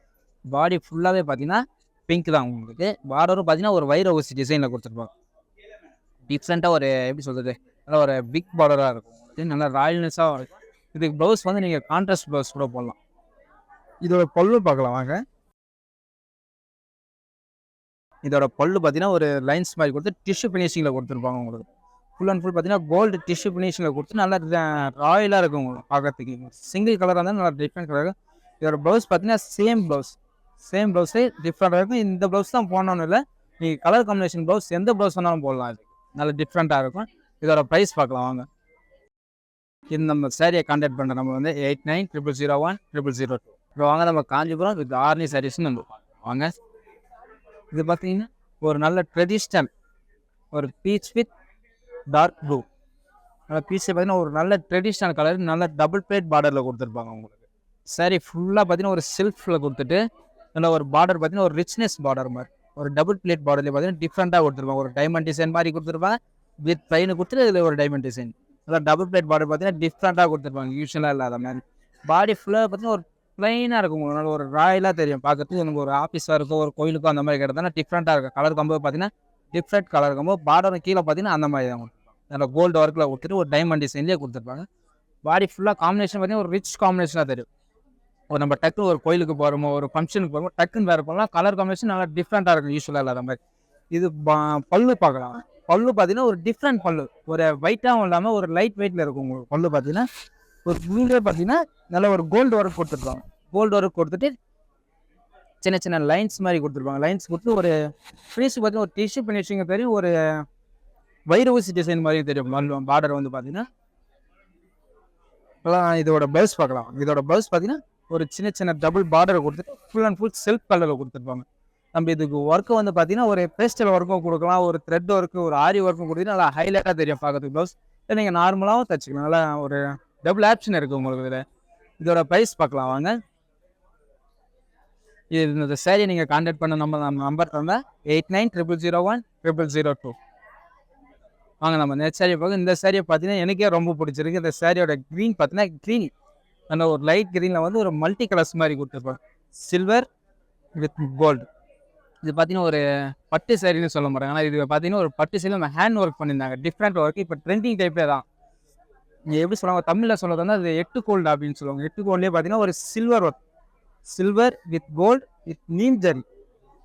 பாடி ஃபுல்லாகவே பார்த்தீங்கன்னா பிங்க் தான் உங்களுக்கு. பார்டரும் பார்த்தீங்கன்னா ஒரு வைரவசி டிசைனில் கொடுத்துருப்பாங்க. டிஃப்ரெண்ட்டாக ஒரு எப்படி சொல்கிறது, நல்லா ஒரு பிக் பார்டராக இருக்கும். நல்லா ராயல்னஸாக இருக்கும். இதுக்கு ப்ளவுஸ் வந்து நீங்கள் கான்ட்ராஸ்ட் ப்ளவுஸ் கூட போடலாம். இதோட பல்லு பார்க்கலாம் வாங்க. இதோட பல்லு பார்த்தீங்கன்னா ஒரு லைன்ஸ் மாதிரி கொடுத்து டிஷ்யூ ஃபினிஷிங்கில் கொடுத்துருப்பாங்க உங்களுக்கு. ஃபுல் அண்ட் ஃபுல் பார்த்தீங்கன்னா கோல்டு டிஷ்யூ ஃபினிஷிங்கில் கொடுத்து நல்லா ராயலாக இருக்கும் உங்களுக்கு பார்க்கறதுக்கு. சிங்கிள் கலராக இருந்தாலும் நல்லா டிஃப்ரெண்ட் கலராக. இதோட ப்ளவுஸ் பார்த்தீங்கன்னா சேம் ப்ளவுஸே டிஃப்ரெண்ட்டாக இருக்கும். இந்த ப்ளவுஸ் தான் போடணும்னு இல்லை, நீங்கள் கலர் காம்பினேஷன் ப்ளவுஸ் எந்த ப்ளவுஸ் வேணாலும் போடலாம். இது நல்லா டிஃப்ரெண்ட்டாக இருக்கும். இதோட ப்ரைஸ் பார்க்கலாம் வாங்க. இது நம்ம சாரியை கான்டாக்ட் பண்ணுற நம்ம வந்து 8900010002. இப்போ வாங்க நம்ம காஞ்சிபுரம் வித் ஆர்னி சாரீஸ்ன்னு நம்ம வாங்க. இது பார்த்தீங்கன்னா ஒரு நல்ல ட்ரெடிஷ்னல் ஒரு பீச் வித் டார்க் ப்ளூ. நல்லா பீச்சை பார்த்தீங்கன்னா ஒரு நல்ல ட்ரெடிஷ்னல் கலர் நல்ல டபுள் பிளேட் பார்டரில் கொடுத்துருப்பாங்க உங்களுக்கு. சாரி ஃபுல்லாக பார்த்தீங்கன்னா ஒரு சில்ஃபில் கொடுத்துட்டு நல்லா ஒரு பார்டர் பார்த்தீங்கன்னா ஒரு ரிச்னஸ் பார்டர் மாதிரி ஒரு டபுள் பிளேட் பார்டர்லேயே பார்த்தீங்கன்னா டிஃப்ரெண்ட்டாக கொடுத்துருப்பாங்க. ஒரு டைமண்ட் டிசைன் மாதிரி கொடுத்துருப்பாங்க. வித் ப்ளைனு கொடுத்துட்டு இதில் ஒரு டைமண்ட் டிசைன் நல்லா டபுள் பிளேட் பார்டர் பார்த்தீங்கன்னா டிஃப்ரெண்ட்டாக கொடுத்துருப்பாங்க. யூஸ்வலாக இல்லாத மாதிரி பாடி ஃபுல்லாக பார்த்தீங்கன்னா ஒரு ப்ளைனாக இருக்கும். உங்களால் ஒரு ராயலாக தெரியும் பார்க்கறதுக்கு. எனக்கு ஒரு ஆஃபீஸாக இருக்கும் ஒரு கோயிலுக்கும் அந்த மாதிரி கிடந்தாலும் டிஃப்ரெண்ட்டாக இருக்கும். கலர் கம்போது பார்த்தீங்கன்னா டிஃப்ரெண்ட் கலர் கம்போது பார்டரும் கீழே பார்த்தீங்கன்னா அந்த மாதிரி தான் நல்லா கோல்டு ஒர்க்கில் கொடுத்துட்டு ஒரு டைமண்ட் டிசைன்லேயே கொடுத்துருப்பாங்க. பாடி ஃபுல்லாக காம்பினேஷன் பார்த்தீங்கன்னா ஒரு ரிச் காம்பினேஷனாக தெரியும். ஒரு நம்ம டக்குன்னு ஒரு கோயிலுக்கு போகிறோமோ ஒரு ஃபங்க்ஷனுக்கு போகிறோமோ டக்குன்னு வேறு போகலாம். கலர் காம்பினேஷன் நல்லா டிஃப்ரெண்ட்டாக இருக்கும் யூஸ்வலாக இல்லாத மாதிரி. இது பல்லு பார்க்கலாம். பல்லு பார்த்தீங்கன்னா ஒரு டிஃப்ரெண்ட் பல்லு. ஒரு ஒயிட்டாகவும் இல்லாமல் ஒரு லைட் வெயிட்டில் இருக்கும் உங்களுக்கு. பல்லு பார்த்தீங்கன்னா ஒரு ப்ளூலே பார்த்தீங்கன்னா நல்லா ஒரு கோல்டு ஒர்க் கொடுத்துருப்பாங்க. கோல்டு ஒர்க் கொடுத்துட்டு சின்ன சின்ன லைன்ஸ் மாதிரி கொடுத்துருப்பாங்க. லைன்ஸ் கொடுத்து ஒரு ஃபினிஷ் பார்த்தீங்கன்னா ஒரு டிஷ்யூ ஃபினிஷிங் தெரியும். ஒரு வைரவசி டிசைன் மாதிரியும் தெரியும். பார்டர் வந்து பார்த்தீங்கன்னா இதோட ப்ளவுஸ் பார்க்கலாம். இதோட ப்ளவுஸ் பார்த்தீங்கன்னா ஒரு சின்ன சின்ன டபுள் பார்டரை கொடுத்துட்டு ஃபுல் அண்ட் ஃபுல் செல்ஃப் கலரில் கொடுத்துருப்பாங்க. நம்ம இதுக்கு ஒர்க்கு வந்து பார்த்தீங்கன்னா ஒரு பேஸ்டல் ஒர்க்கும் கொடுக்கலாம். ஒரு த்ரெட் ஒர்க்கு ஒரு ஆரி ஒர்க்கும் கொடுத்துட்டு நல்லா ஹைலைட்டாக தெரியும் பார்க்கறதுக்கு ப்ளவுஸ். இல்லை நீங்கள் நார்மலாகவும் தைச்சிக்கலாம். நல்லா ஒரு டபுள் ஆப்ஷன் இருக்குது உங்களுக்கு இதில். இதோட ப்ரைஸ் பார்க்கலாம் வாங்க. இது இந்த சாரியை நீங்கள் கான்டாக்ட் பண்ண நம்பர் தந்தால் 8900010002. வாங்க நம்ம நெக்ஸ்ட் சாரியை பார்க்க. இந்த சாரியை பார்த்தீங்கன்னா எனக்கே ரொம்ப பிடிச்சிருக்கு. இந்த சாரியோட க்ரீன் பார்த்தீங்கன்னா க்ரீன் அந்த ஒரு லைட் க்ரீனில் வந்து ஒரு மல்டி கலர்ஸ் மாதிரி கொடுத்துருப்பாங்க. Silver with gold. இது பார்த்தீங்கன்னா ஒரு பட்டு சாரின்னு சொல்ல மாட்டாங்க. ஆனால் இது பார்த்தீங்கன்னா ஒரு பட்டு சாரி நம்ம ஹேண்ட் ஒர்க் பண்ணியிருந்தாங்க. Different work. இப்போ ட்ரெண்டிங் டைப்பே தான். நீங்கள் எப்படி சொல்லுவாங்க தமிழில் சொல்கிறது வந்து அது 8 கோல்டு அப்படின்னு சொல்லுவாங்க. 8 கோல்ட்லேயே பார்த்தீங்கன்னா ஒரு silver work. Silver with gold with neem zari.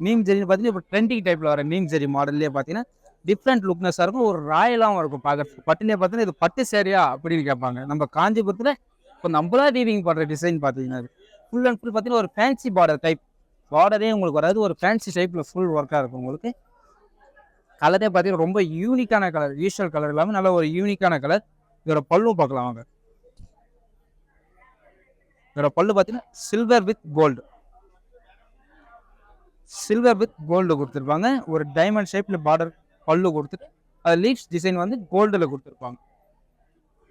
Neem ஜரின்னு பார்த்தீங்கன்னா இப்போ ட்ரெண்டிங் டைப்பில் வர நீம் ஜரி மாடல்லே பார்த்தீங்கன்னா டிஃப்ரெண்ட் லுக்னஸாக இருக்கும். ஒரு ராயலாகவும் இருக்கும் பார்க்குறதுக்கு. பட்டுலேயே பார்த்தீங்கன்னா இது பட்டு சேரியா அப்படின்னு கேட்பாங்க. நம்ம காஞ்சிபுரத்தில் இப்போ நம்மளா வீவிங் பண்ணுற டிசைன் பார்த்தீங்கன்னா ஃபுல் அண்ட் ஃபுல் பார்த்தீங்கன்னா ஒரு ஃபேன்சி பார்டர் டைப். பார்டரே உங்களுக்கு வராது. ஒரு ஃபேன்சி டைப்பில் ஃபுல் ஒர்க்காக இருக்கும் உங்களுக்கு. கலரே பார்த்தீங்கன்னா ரொம்ப யூனிக்கான கலர். யூஸ்வல் கலர் இல்லாமல் நல்ல ஒரு யூனிக்கான கலர். இதோட பல்லும் பார்க்கலாம் வாங்க. இதோட பல்லு பார்த்தீங்கன்னா சில்வர் வித் கோல்டு கொடுத்துருப்பாங்க. ஒரு டைமண்ட் ஷேப்பில் பார்டர் பல்லு கொடுத்துட்டு அது லீவ்ஸ் டிசைன் வந்து கோல்டில் கொடுத்துருப்பாங்க.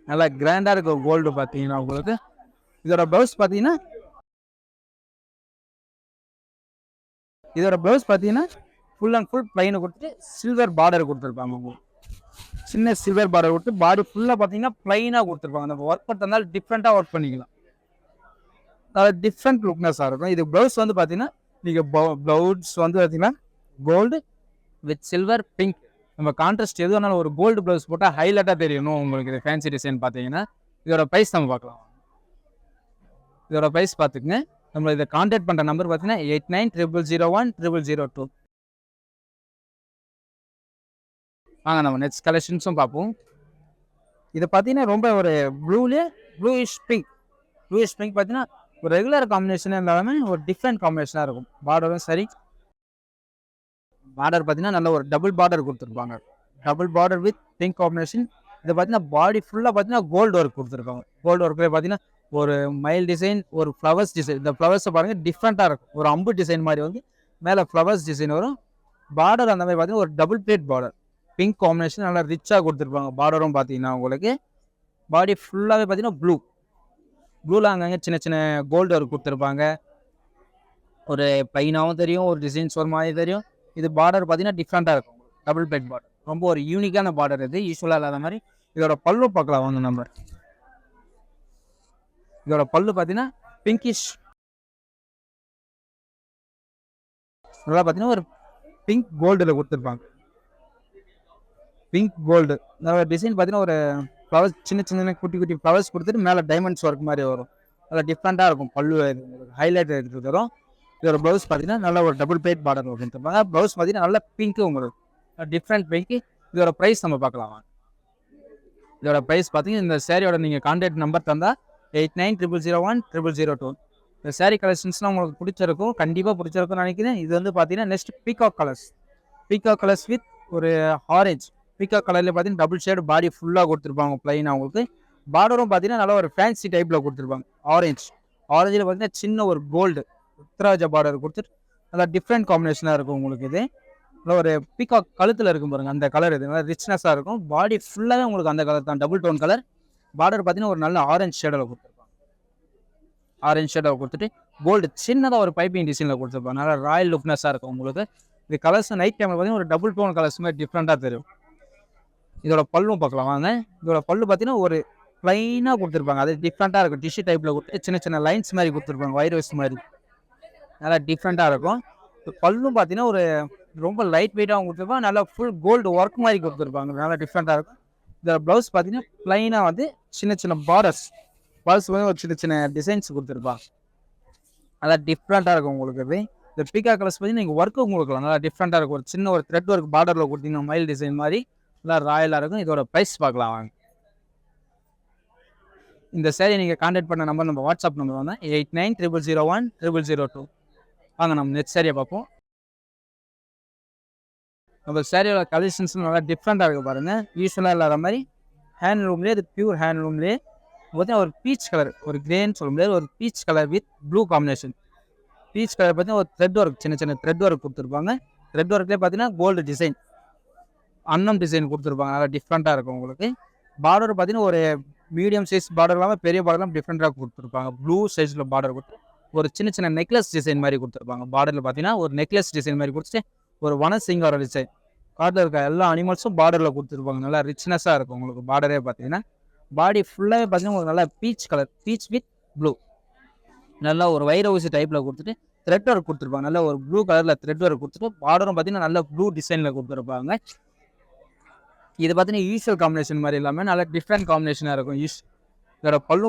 நல்லா கிராண்டாக இருக்கும் கோல்டு பார்த்தீங்கன்னா உங்களுக்கு. இதோட ப்ளவுஸ் பார்த்தீங்கன்னா ஃபுல் அண்ட் ஃபுல் பிளைனை கொடுத்துட்டு சில்வர் பார்டர் கொடுத்துருப்பாங்க. உங்களுக்கு சின்ன சில்வர் பார்டர் கொடுத்து பாடி ஃபுல்லாக பார்த்தீங்கன்னா பிளைனாக கொடுத்துருப்பாங்க. நம்ம ஒர்க் பண்ணுறதுனால டிஃப்ரெண்ட்டாக ஒர்க் பண்ணிக்கலாம். அதாவது டிஃப்ரெண்ட் லுக்னஸாக இருக்கும். இது ப்ளவுஸ் வந்து பார்த்தீங்கன்னா நீங்கள் ப்ளவுஸ் வந்து பார்த்தீங்கன்னா கோல்டு வித் சில்வர் பிங்க் நம்ம கான்ட்ராஸ்ட் எது வேணாலும் ஒரு கோல்டு ப்ளவுஸ் போட்டால் ஹைலைட்டாக தெரியணும் உங்களுக்கு. இது ஃபேன்சி டிசைன் பார்த்தீங்கன்னா இதோட ப்ரைஸ் நம்ம பார்க்கலாம். இதோட ப்ரைஸ் பார்த்துக்குங்க. நம்ம இதை கான்டாக்ட் பண்ணுற நம்பர் பார்த்தீங்கன்னா 8900010002. வாங்க நம்ம நெக்ஸ்ட் கலெக்ஷன்ஸும் பார்ப்போம். இதை பார்த்தீங்கன்னா ரொம்ப ஒரு ப்ளூயிஷ் பிங்க் பார்த்தீங்கன்னா ஒரு ரெகுலர் காம்பினேஷன் இல்லாமல் ஒரு டிஃப்ரெண்ட் காம்பினேஷனாக இருக்கும். பார்டரும் சரி, பார்டர் பார்த்தீங்கன்னா நல்ல ஒரு டபுள் பார்டர் கொடுத்துருப்பாங்க. Double border with pink combination. இதை பார்த்தீங்கன்னா பாடி ஃபுல்லாக பார்த்தீங்கன்னா கோல்டு ஒர்க் கொடுத்துருக்காங்க. கோல்டு ஒர்க்கில் பார்த்தீங்கன்னா ஒரு மைல் டிசைன், ஒரு ஃப்ளவர்ஸ் டிசைன். இந்த ஃப்ளவர்ஸை பாருங்கள் டிஃப்ரெண்ட்டாக இருக்கும். ஒரு அம்பு டிசைன் மாதிரி வந்து மேலே ஃப்ளவர்ஸ் டிசைன் வரும். பார்டர் அந்த மாதிரி பார்த்தீங்கன்னா ஒரு double plate border pink combination நல்லா ரிச்சாக கொடுத்துருப்பாங்க. பார்டரும் பார்த்தீங்கன்னா உங்களுக்கு பாடி ஃபுல்லாகவே பார்த்தீங்கன்னா ப்ளூவில் அங்கங்கே சின்ன சின்ன கோல்டு ஒர்க் கொடுத்துருப்பாங்க. ஒரு பைனாவும் தெரியும், ஒரு டிசைன்ஸ் ஒரு மாதிரி தெரியும். இது பார்டர் பார்த்தீங்கன்னா டிஃப்ரெண்ட்டாக இருக்கும். டபுள் பிளேட் பார்டர் ரொம்ப ஒரு யூனிக்கான பார்டர். இது யூஸ்வலாக இல்லாத மாதிரி. இதோட பல்லு பார்க்கலாம் வந்து நம்ம. இதோட பல்லு பார்த்தீங்கன்னா பிங்கிஷ், நல்லா பார்த்தீங்கன்னா ஒரு பிங்க் கோல்டில் கொடுத்துருப்பாங்க. பிங்க் கோல்டு டிசைன் பார்த்தீங்கன்னா ஒரு ஃப்ளவர்ஸ் சின்ன சின்ன குட்டி குட்டி ஃப்ளவர்ஸ் கொடுத்துட்டு மேலே டைமண்ட்ஸ் ஒர்க் மாதிரி வரும். நல்லா டிஃப்ரெண்ட்டாக இருக்கும். பல்லு ஹைலைட் எடுத்து தரும். இதோட ப்ளவுஸ் பார்த்தீங்கன்னா நல்ல ஒரு டபுள் பிளேட் பார்டர் கொடுத்துருப்பாங்க. ப்ளவுஸ் பார்த்தீங்கன்னா நல்ல பிங்க்கு உங்களுக்கு டிஃப்ரெண்ட் பிங்க்கு. இதோட ப்ரைஸ் நம்ம பார்க்கலாம். இதோட ப்ரைஸ் பார்த்தீங்கன்னா இந்த சேரீயோட நீங்கள் கான்டாக்ட் நம்பர் தந்தால் 8900010002. இந்த சேரீ கலெக்ஷன்ஸ்லாம் உங்களுக்கு பிடிச்சிருக்கும், கண்டிப்பாக பிடிச்சிருக்கும்னு நினைக்கிறேன். இது வந்து பார்த்தீங்கன்னா நெக்ஸ்ட் பீகாக் கலர்ஸ் வித் ஒரு ஆரஞ்ச். பீகாக் கலரில் பார்த்தீங்கன்னா டபுள் ஷேடு பாடி ஃபுல்லாக கொடுத்துருப்பாங்க பிளைனாக. உங்களுக்கு பார்டரும் பார்த்தீங்கன்னா நல்லா ஒரு ஃபேன்சி டைப்பில் கொடுத்துருப்பாங்க. ஆரஞ்சில் பார்த்தீங்கன்னா சின்ன ஒரு கோல்டு உத்ராஜா பார்டர் கொடுத்துட்டு நல்லா டிஃப்ரெண்ட் காம்பினேஷனாக இருக்கும் உங்களுக்கு. இது நல்லா ஒரு பீகாக் கழுத்தில் இருக்கும் பாருங்கள், அந்த கலர். இது நல்லா ரிச்னஸாக இருக்கும். பாடி ஃபுல்லாகவே உங்களுக்கு அந்த கலர் தான், டபுள் டோன் கலர். பார்டர் பார்த்தீங்கன்னா ஒரு நல்ல ஆரஞ்ச் ஷேடில் கொடுத்துட்டு கோல்டு சின்னதாக ஒரு பைப்பிங் டிசைனில் கொடுத்துருப்பாங்க. நல்லா ராயல் லுக்னஸாக இருக்கும் உங்களுக்கு. இது கலர்ஸ் நைட் டைமில் பார்த்தீங்கன்னா ஒரு டபுள் டோன் கலர்ஸ் மாதிரி டிஃப்ரெண்ட்டாக தெரியும். இதோட பல்லும் பார்க்கலாம் வாங்க. இதோட பல்லு பார்த்தீங்கன்னா ஒரு ப்ளைனாக கொடுத்துருப்பாங்க. அது டிஃப்ரெண்ட்டாக இருக்கும். டிஷ்யூ டைப்பில் கொடுத்து சின்ன சின்ன லைன்ஸ் மாதிரி கொடுத்துருப்பாங்க, வைரஸ் மாதிரி. நல்லா டிஃப்ரெண்ட்டாக இருக்கும். பல்லும் பார்த்தீங்கன்னா ஒரு ரொம்ப லைட் வெயிட்டாகவும் கொடுத்துருப்பாங்க. நல்லா ஃபுல் கோல்டு ஒர்க் மாதிரி கொடுத்துருப்பாங்க. நல்லா டிஃப்ரெண்ட்டாக இருக்கும். இதோட ப்ளவுஸ் பார்த்தீங்கன்னா ப்ளைனாக வந்து சின்ன சின்ன பார்டர்ஸ் வந்து ஒரு சின்ன சின்ன டிசைன்ஸ் கொடுத்துருப்பாங்க. நல்லா டிஃப்ரெண்ட்டாக இருக்கும் உங்களுக்கு. இது இந்த பீகாக் கலர்ஸ் பார்த்தீங்கன்னா நீங்கள் ஒர்க்கு உங்களுக்கு நல்லா டிஃப்ரெண்ட்டாக இருக்கும். ஒரு சின்ன ஒரு த்ரெட் ஒர்க் பார்டரில் கொடுத்தீங்கன்னா மைல் டிசைன் மாதிரி நல்லா ராயலாக இருக்கும். இதோட ப்ரைஸ் பார்க்கலாம் வாங்க. இந்த சேரீ நீங்கள் கான்டாக்ட் பண்ண நம்பர் நம்ம வாட்ஸ்அப் நம்பர் வந்து 8900010002. வாங்க நம்ம நெக்ஸ்ட் சேரீயை பார்ப்போம். நம்ம சேரீயோட கலெக்ஷன்ஸ் நல்லா டிஃப்ரெண்ட்டாக இருக்குது பாருங்கள். யூஸ்வலாக இல்லாத மாதிரி ஹேண்ட்லூம்லேயே, இது பியூர் ஹேண்ட்லூம்லேயே பார்த்தீங்கன்னா ஒரு பீச் கலர், ஒரு கிரேன்னு சொல்ல முடியாது, ஒரு peach colour with blue combination. Peach colour பார்த்தீங்கன்னா ஒரு த்ரெட் ஒர்க், சின்ன சின்ன த்ரெட் ஒர்க் கொடுத்துருப்பாங்க. த்ரெட் ஒர்க்லேயே பார்த்தீங்கன்னா கோல்டு டிசைன், அன்னம் டிசைன் கொடுத்துருப்பாங்க. நல்லா டிஃப்ரெண்ட்டாக இருக்கும் உங்களுக்கு. பார்டர் பார்த்தீங்கன்னா ஒரு மீடியம் சைஸ் பார்டர் இல்லாமல் பெரிய பார்டர்லாம் டிஃப்ரெண்ட்டாக கொடுத்துருப்பாங்க. ப்ளூ சைஸில் பார்டர் கொடுத்து ஒரு சின்ன சின்ன நெக்லஸ் டிசைன் மாதிரி கொடுத்துருப்பாங்க. பார்டரில் பார்த்தீங்கன்னா ஒரு நெக்லஸ் டிசைன் மாதிரி கொடுத்துட்டு ஒரு வனசிங்கார டிசைன். காட்டில் இருக்க எல்லா அனிமல்ஸும் பார்டரில் கொடுத்துருப்பாங்க. நல்லா ரிச்னஸாக இருக்கும் உங்களுக்கு. பார்டரே பார்த்தீங்கன்னா பாடி ஃபுல்லாகவே பார்த்தீங்கன்னா உங்களுக்கு நல்லா peach colour, beach with blue, நல்லா ஒரு வைர ஊசி டைப்பில் கொடுத்துட்டு த்ரெட் ஒர்க் கொடுத்துருப்பாங்க. நல்லா ஒரு ப்ளூ கலரில் த்ரெட் ஒர்க் கொடுத்துட்டு பார்டரும் பார்த்தீங்கன்னா நல்லா ப்ளூ டிசைனில் கொடுத்துருப்பாங்க. இது பார்த்தீங்கன்னா யூஸ்வல் காம்பினேஷன் மாதிரி இல்லாமல் நல்லா டிஃப்ரெண்ட் காம்பினேஷனாக இருக்கும். இதோட பல்லு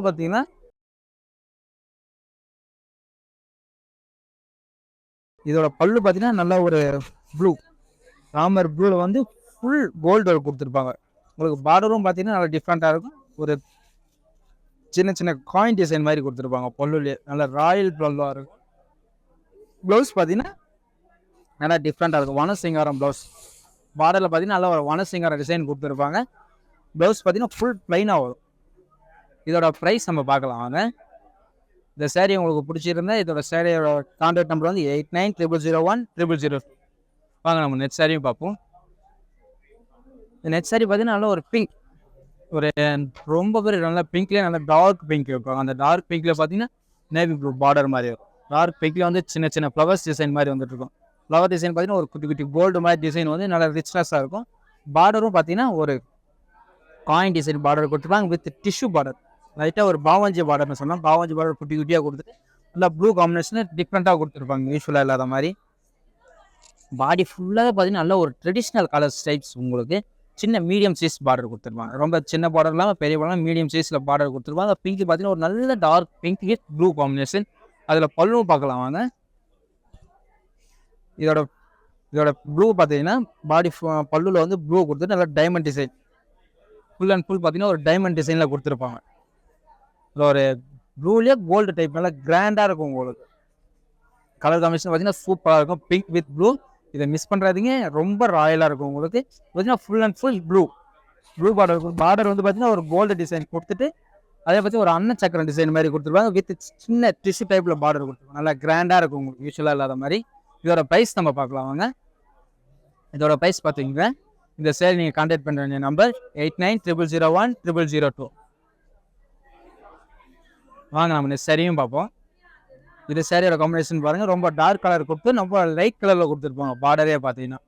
பார்த்தீங்கன்னா நல்லா ஒரு ப்ளூ, ராமர் ப்ளூவில் வந்து ஃபுல் கோல்டு ஒர்க் கொடுத்துருப்பாங்க. உங்களுக்கு பார்டரும் பார்த்தீங்கன்னா நல்லா டிஃப்ரெண்ட்டாக இருக்கும். ஒரு சின்ன சின்ன காயின் டிசைன் மாதிரி கொடுத்துருப்பாங்க பல்லுலேயே. நல்லா ராயல் பல்லுவாக இருக்கும். ப்ளவுஸ் பார்த்தீங்கன்னா நல்லா டிஃப்ரெண்ட்டாக இருக்கும். வனசிங்காரம் ப்ளவுஸ். பார்டரில் பார்த்தீங்கன்னா நல்லா ஒரு வனசிங்காரம் டிசைன் கொடுத்துருப்பாங்க. ப்ளவுஸ் பார்த்தீங்கன்னா ஃபுல் ப்ளைனாக வரும். இதோட ப்ரைஸ் நம்ம பார்க்கலாம் வாங்க. இந்த சேரீ உங்களுக்கு பிடிச்சிருந்தா இதோட சேரீயோட கான்டாக்ட் நம்பர் வந்து 8900010002. வாங்க நம்ம நெட் சேரீயும் பார்ப்போம். இந்த நெட் சேரீ பார்த்தீங்கன்னா நல்ல ஒரு பிங்க், ஒரு ரொம்ப பேர் நல்லா பிங்க்லேயே நல்லா டார்க் பிங்க் இருக்கும். அந்த டார்க் பிங்க்ல பார்த்தீங்கன்னா நேவி ப்ளூ பார்டர் மாதிரி இருக்கும். டார்க் பிங்க்ல வந்து சின்ன சின்ன ஃப்ளவர்ஸ் டிசைன் மாதிரி வந்துட்டு இருக்கும். ஃப்ளவர் டிசைன் பார்த்தீங்கன்னா ஒரு குட்டி குட்டி கோல்டு மாதிரி டிசைன் வந்து நல்லா ரிச்னஸாக இருக்கும். பார்டரும் பார்த்தீங்கன்னா ஒரு காயின் டிசைன் பார்டர் கொடுத்துருப்பாங்க வித் டிஷ்யூ பார்டர். லைட்டாக ஒரு பாவஞ்சி பார்டர்னு சொன்னால் பாவஞ்சி பார்டர் குட்டி குட்டியாக கொடுத்துட்டு நல்லா ப்ளூ காம்பினேஷன் டிஃப்ரெண்ட்டாக கொடுத்துருப்பாங்க யூஸ்வலாக இல்லாத மாதிரி. பாடி ஃபுல்லாகவே பார்த்தீங்கன்னா நல்ல ஒரு ட்ரெடிஷ்னல் கலர் டைப்ஸ் உங்களுக்கு சின்ன மீடியம் சைஸ் பார்டர் கொடுத்துருப்பாங்க. ரொம்ப சின்ன பார்டர் இல்லாமல் பெரிய பார்டர் மீடியம் சைஸில் பார்டர் கொடுத்துருப்பாங்க. பிங்க் பார்த்தீங்கன்னா ஒரு நல்ல dark pink with blue combination. அதில் பல்லும் பார்க்கலாம் வாங்க. இதோட ப்ளூ பார்த்தீங்கன்னா பாடி பல்லுவில் வந்து ப்ளூ கொடுத்துட்டு நல்லா diamond design full and full பார்த்தீங்கன்னா ஒரு டைமண்ட் டிசைனில் கொடுத்துருப்பாங்க. இதில் ஒரு ப்ளூலேயே கோல்டு டைப் நல்லா கிராண்டாக இருக்கும் உங்களுக்கு. கலர் காம்பினேஷன் பார்த்தீங்கன்னா சூப்பராக இருக்கும். பிங்க் வித் ப்ளூ இதை மிஸ் பண்ணுறாதீங்க. ரொம்ப ராயலாக இருக்கும் உங்களுக்கு. பார்த்தீங்கன்னா full and full blue border இருக்கும். பார்டர் வந்து பார்த்தீங்கன்னா ஒரு கோல்டு டிசைன் கொடுத்துட்டு அதே பற்றி ஒரு அன்ன சக்கரம் டிசைன் மாதிரி கொடுத்துருப்பாங்க வித் சின்ன டிஷ்யூ டைப்பில் பார்டர் கொடுத்துருப்பாங்க. நல்லா கிராண்டாக இருக்கும் உங்களுக்கு யூஸ்வலாக இல்லாத மாதிரி. இதோட ப்ரைஸ் நம்ம பார்க்கலாம் வாங்க. இதோட ப்ரைஸ் பார்த்தீங்கன்னா இந்த சேல் நீங்கள் கான்டாக்ட் பண்ணுற வேண்டிய நம்பர் 8900010002. வாங்க நம்ம சரியும் பார்ப்போம். இது சேரீயோட காம்பினேஷன் பாருங்கள். ரொம்ப டார்க் கலர் கொடுத்து ரொம்ப லைட் கலரில் கொடுத்துருப்பாங்க. பார்டரே பார்த்தீங்கன்னா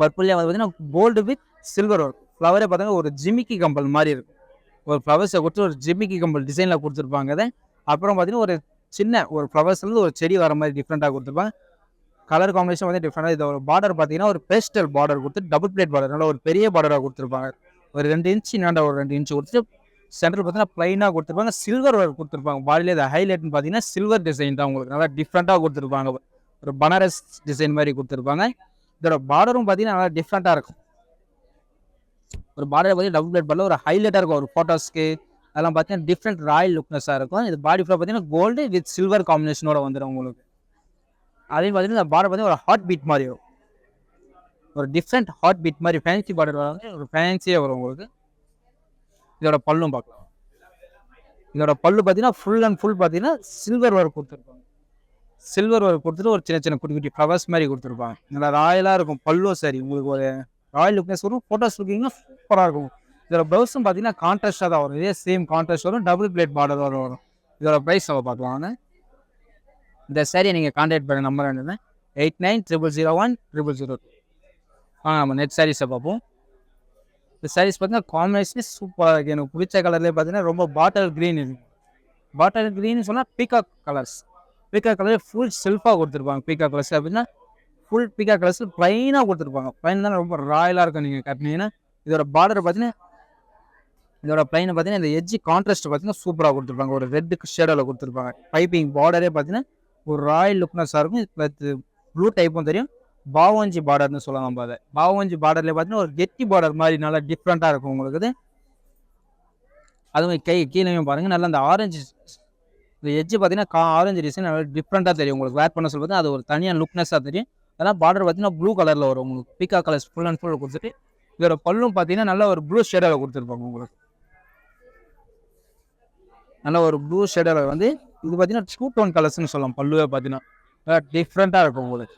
பர்பிள்லேயே வந்து பார்த்தீங்கன்னா கோல்டு வித் சில்வர் ஒர்க். ஃப்ளவரே பார்த்தீங்கன்னா ஒரு ஜிமிக்கி கம்பல் மாதிரி இருக்கும். ஒரு ஃப்ளவர்ஸை கொடுத்து ஒரு ஜிமிக்கி கம்பல் டிசைனில் கொடுத்துருப்பாங்க. அதை அப்புறம் பார்த்தீங்கன்னா ஒரு சின்ன ஒரு ஃப்ளவர்ஸ்லேருந்து ஒரு செடி வர மாதிரி டிஃப்ரெண்ட்டாக கொடுத்துருப்பாங்க. கலர் காம்பினேஷன் வந்து டிஃப்ரெண்டாக. இதோட பார்டர் பார்த்தீங்கன்னா ஒரு பேஸ்டல் பார்டர் கொடுத்து டபுள் பிளேட் பார்டர் நல்லா ஒரு பெரிய பார்டராக கொடுத்துருப்பாங்க. ஒரு 2 இன்ச்சு நாண்டா ஒரு 2 இன்ச்சு கொடுத்துட்டு சென்டர் பார்த்தீங்கன்னா ப்ளைனாக கொடுத்துருப்பாங்க. சில்வர் ஒர்க் கொடுத்துருப்பாங்க. பாடியில் இதை ஹைலைட்னு பார்த்தீங்கன்னா சில்வர் டிசைன் தான் உங்களுக்கு நல்லா டிஃப்ரெண்ட்டாக கொடுத்துருப்பாங்க. ஒரு பனாரஸ் டிசைன் மாதிரி கொடுத்துருப்பாங்க. இதோட பார்டரும் பார்த்தீங்கன்னா நல்லா டிஃப்ரெண்ட்டாக இருக்கும். ஒரு பார்டர் பார்த்தீங்கன்னா டபுள் பிளேட் பார்டர் ஒரு ஹைலைட்டாக இருக்கும். ஒரு ஃபோட்டோஸ்க்கு அதெல்லாம் பார்த்தீங்கன்னா டிஃப்ரெண்ட் ராயல் லுக்னஸாக இருக்கும். இது பாடி ஃபுல்லாக பார்த்தீங்கன்னா கோல்டு வித் சில்வர் காம்பினேஷனோட வந்துடும் உங்களுக்கு. அதே பார்த்தீங்கன்னா இந்த பார்டர் பார்த்தீங்கன்னா ஒரு ஹார்ட் பீட் மாதிரி வரும். ஒரு டிஃப்ரெண்ட் ஹார்ட் பீட் மாதிரி ஃபேன்சி பார்டர் வராங்க. ஒரு ஃபேன்சியாக வரும் உங்களுக்கு. இதோட பல்லும் பார்க்கலாம். இதோட பல்லு பார்த்தீங்கன்னா ஃபுல் அண்ட் ஃபுல் பார்த்தீங்கன்னா சில்வர் ஒர்க் கொடுத்துருப்பாங்க. சில்வர் ஒர்க் கொடுத்துட்டு ஒரு சின்ன சின்ன குட்டி குட்டி ஃப்ளவர்ஸ் மாதிரி கொடுத்துருப்பாங்க. நல்லா ராயலாக இருக்கும் பல்லும். சரி உங்களுக்கு ஒரு ராயல் லுக்னஸ் வரும். ஃபோட்டோஸ் லுக்கிங்னா சூப்பராக இருக்கும். இதோட ப்ளவுஸும் பார்த்தீங்கன்னா கான்ட்ராஸ்டாக தான் வரும். இதே சேம் கான்ட்ராஸ்ட் வரும். டபுள் பிளேட் பார்டர் வரும். இதோட ப்ரைஸ் நம்ம பார்க்கலாங்க. இந்த சாரியை நீங்கள் கான்டாக்ட் பண்ண நம்பர் என்னன்னா 8900010002. நம்ம நெட் சாரீஸை பார்ப்போம். இந்த சாரீஸ் பார்த்தீங்கன்னா காம்பினேஷனே சூப்பராக இருக்குது. எனக்கு பிடிச்ச கலர்லேயே பார்த்தீங்கன்னா ரொம்ப பாட்டில் க்ரீன் இருக்கும். பாட்டில் க்ரீன்னு சொன்னால் peacock colours. Peacock colour full செல்ஃபாக கொடுத்துருப்பாங்க. பீகாக் கலர்ஸ் அப்படின்னா ஃபுல் பீகாக் கலர்ஸ் ப்ளைனாக கொடுத்துருப்பாங்க. ப்ளைன் தான் ரொம்ப ராயலாக இருக்கும். நீங்கள் கட்டினீங்கன்னா இதோட பார்டர் பார்த்தீங்கன்னா இதோட ப்ளைனை பார்த்தீங்கன்னா இந்த எட்ஜி கான்ட்ராஸ்ட் பார்த்தீங்கன்னா சூப்பராக கொடுத்துருப்பாங்க. ஒரு ரெட் ஷேடோவில் கொடுத்துருப்பாங்க. பைப்பிங் பார்டரே பார்த்தீங்கன்னா ஒரு ராயல் லுக்னஸாக இருக்கும். ப்ளஸ் ப்ளூ டைப்பும் தெரியும். பாவஞ்சி பார்டர்னு சொல்லலாம். நம்ம அதை பாவஞ்சி பார்டர்லேயே பார்த்தீங்கன்னா ஒரு கெட்டி பார்டர் மாதிரி நல்லா டிஃப்ரெண்ட்டாக இருக்கும் உங்களுக்கு. அதுவும் கீழே பாருங்கள் நல்லா அந்த ஆரஞ்சு இந்த எட்ஜு பார்த்தீங்கன்னா ஆரஞ்சு டிசைன் நல்லா டிஃப்ரெண்ட்டாக தெரியும் உங்களுக்கு. வேர் பண்ண சொல்லி அது ஒரு தனியாக லுக்னஸாக தெரியும். அதெல்லாம் பார்டர் பார்த்தீங்கன்னா ப்ளூ கலரில் வரும் உங்களுக்கு. Bhika colours full and full கொடுத்துட்டு இதோட பல்லும் பார்த்தீங்கன்னா நல்லா ஒரு ப்ளூ ஷேடோவில் கொடுத்துருப்பாங்க உங்களுக்கு. நல்ல ஒரு ப்ளூ ஷேடோவில் வந்து இது பார்த்தீங்கன்னா 2 டோன் கலர்ஸ்னு சொல்லலாம். பல்லுவே பார்த்தீங்கன்னா டிஃப்ரெண்ட்டாக இருக்கும் உங்களுக்கு.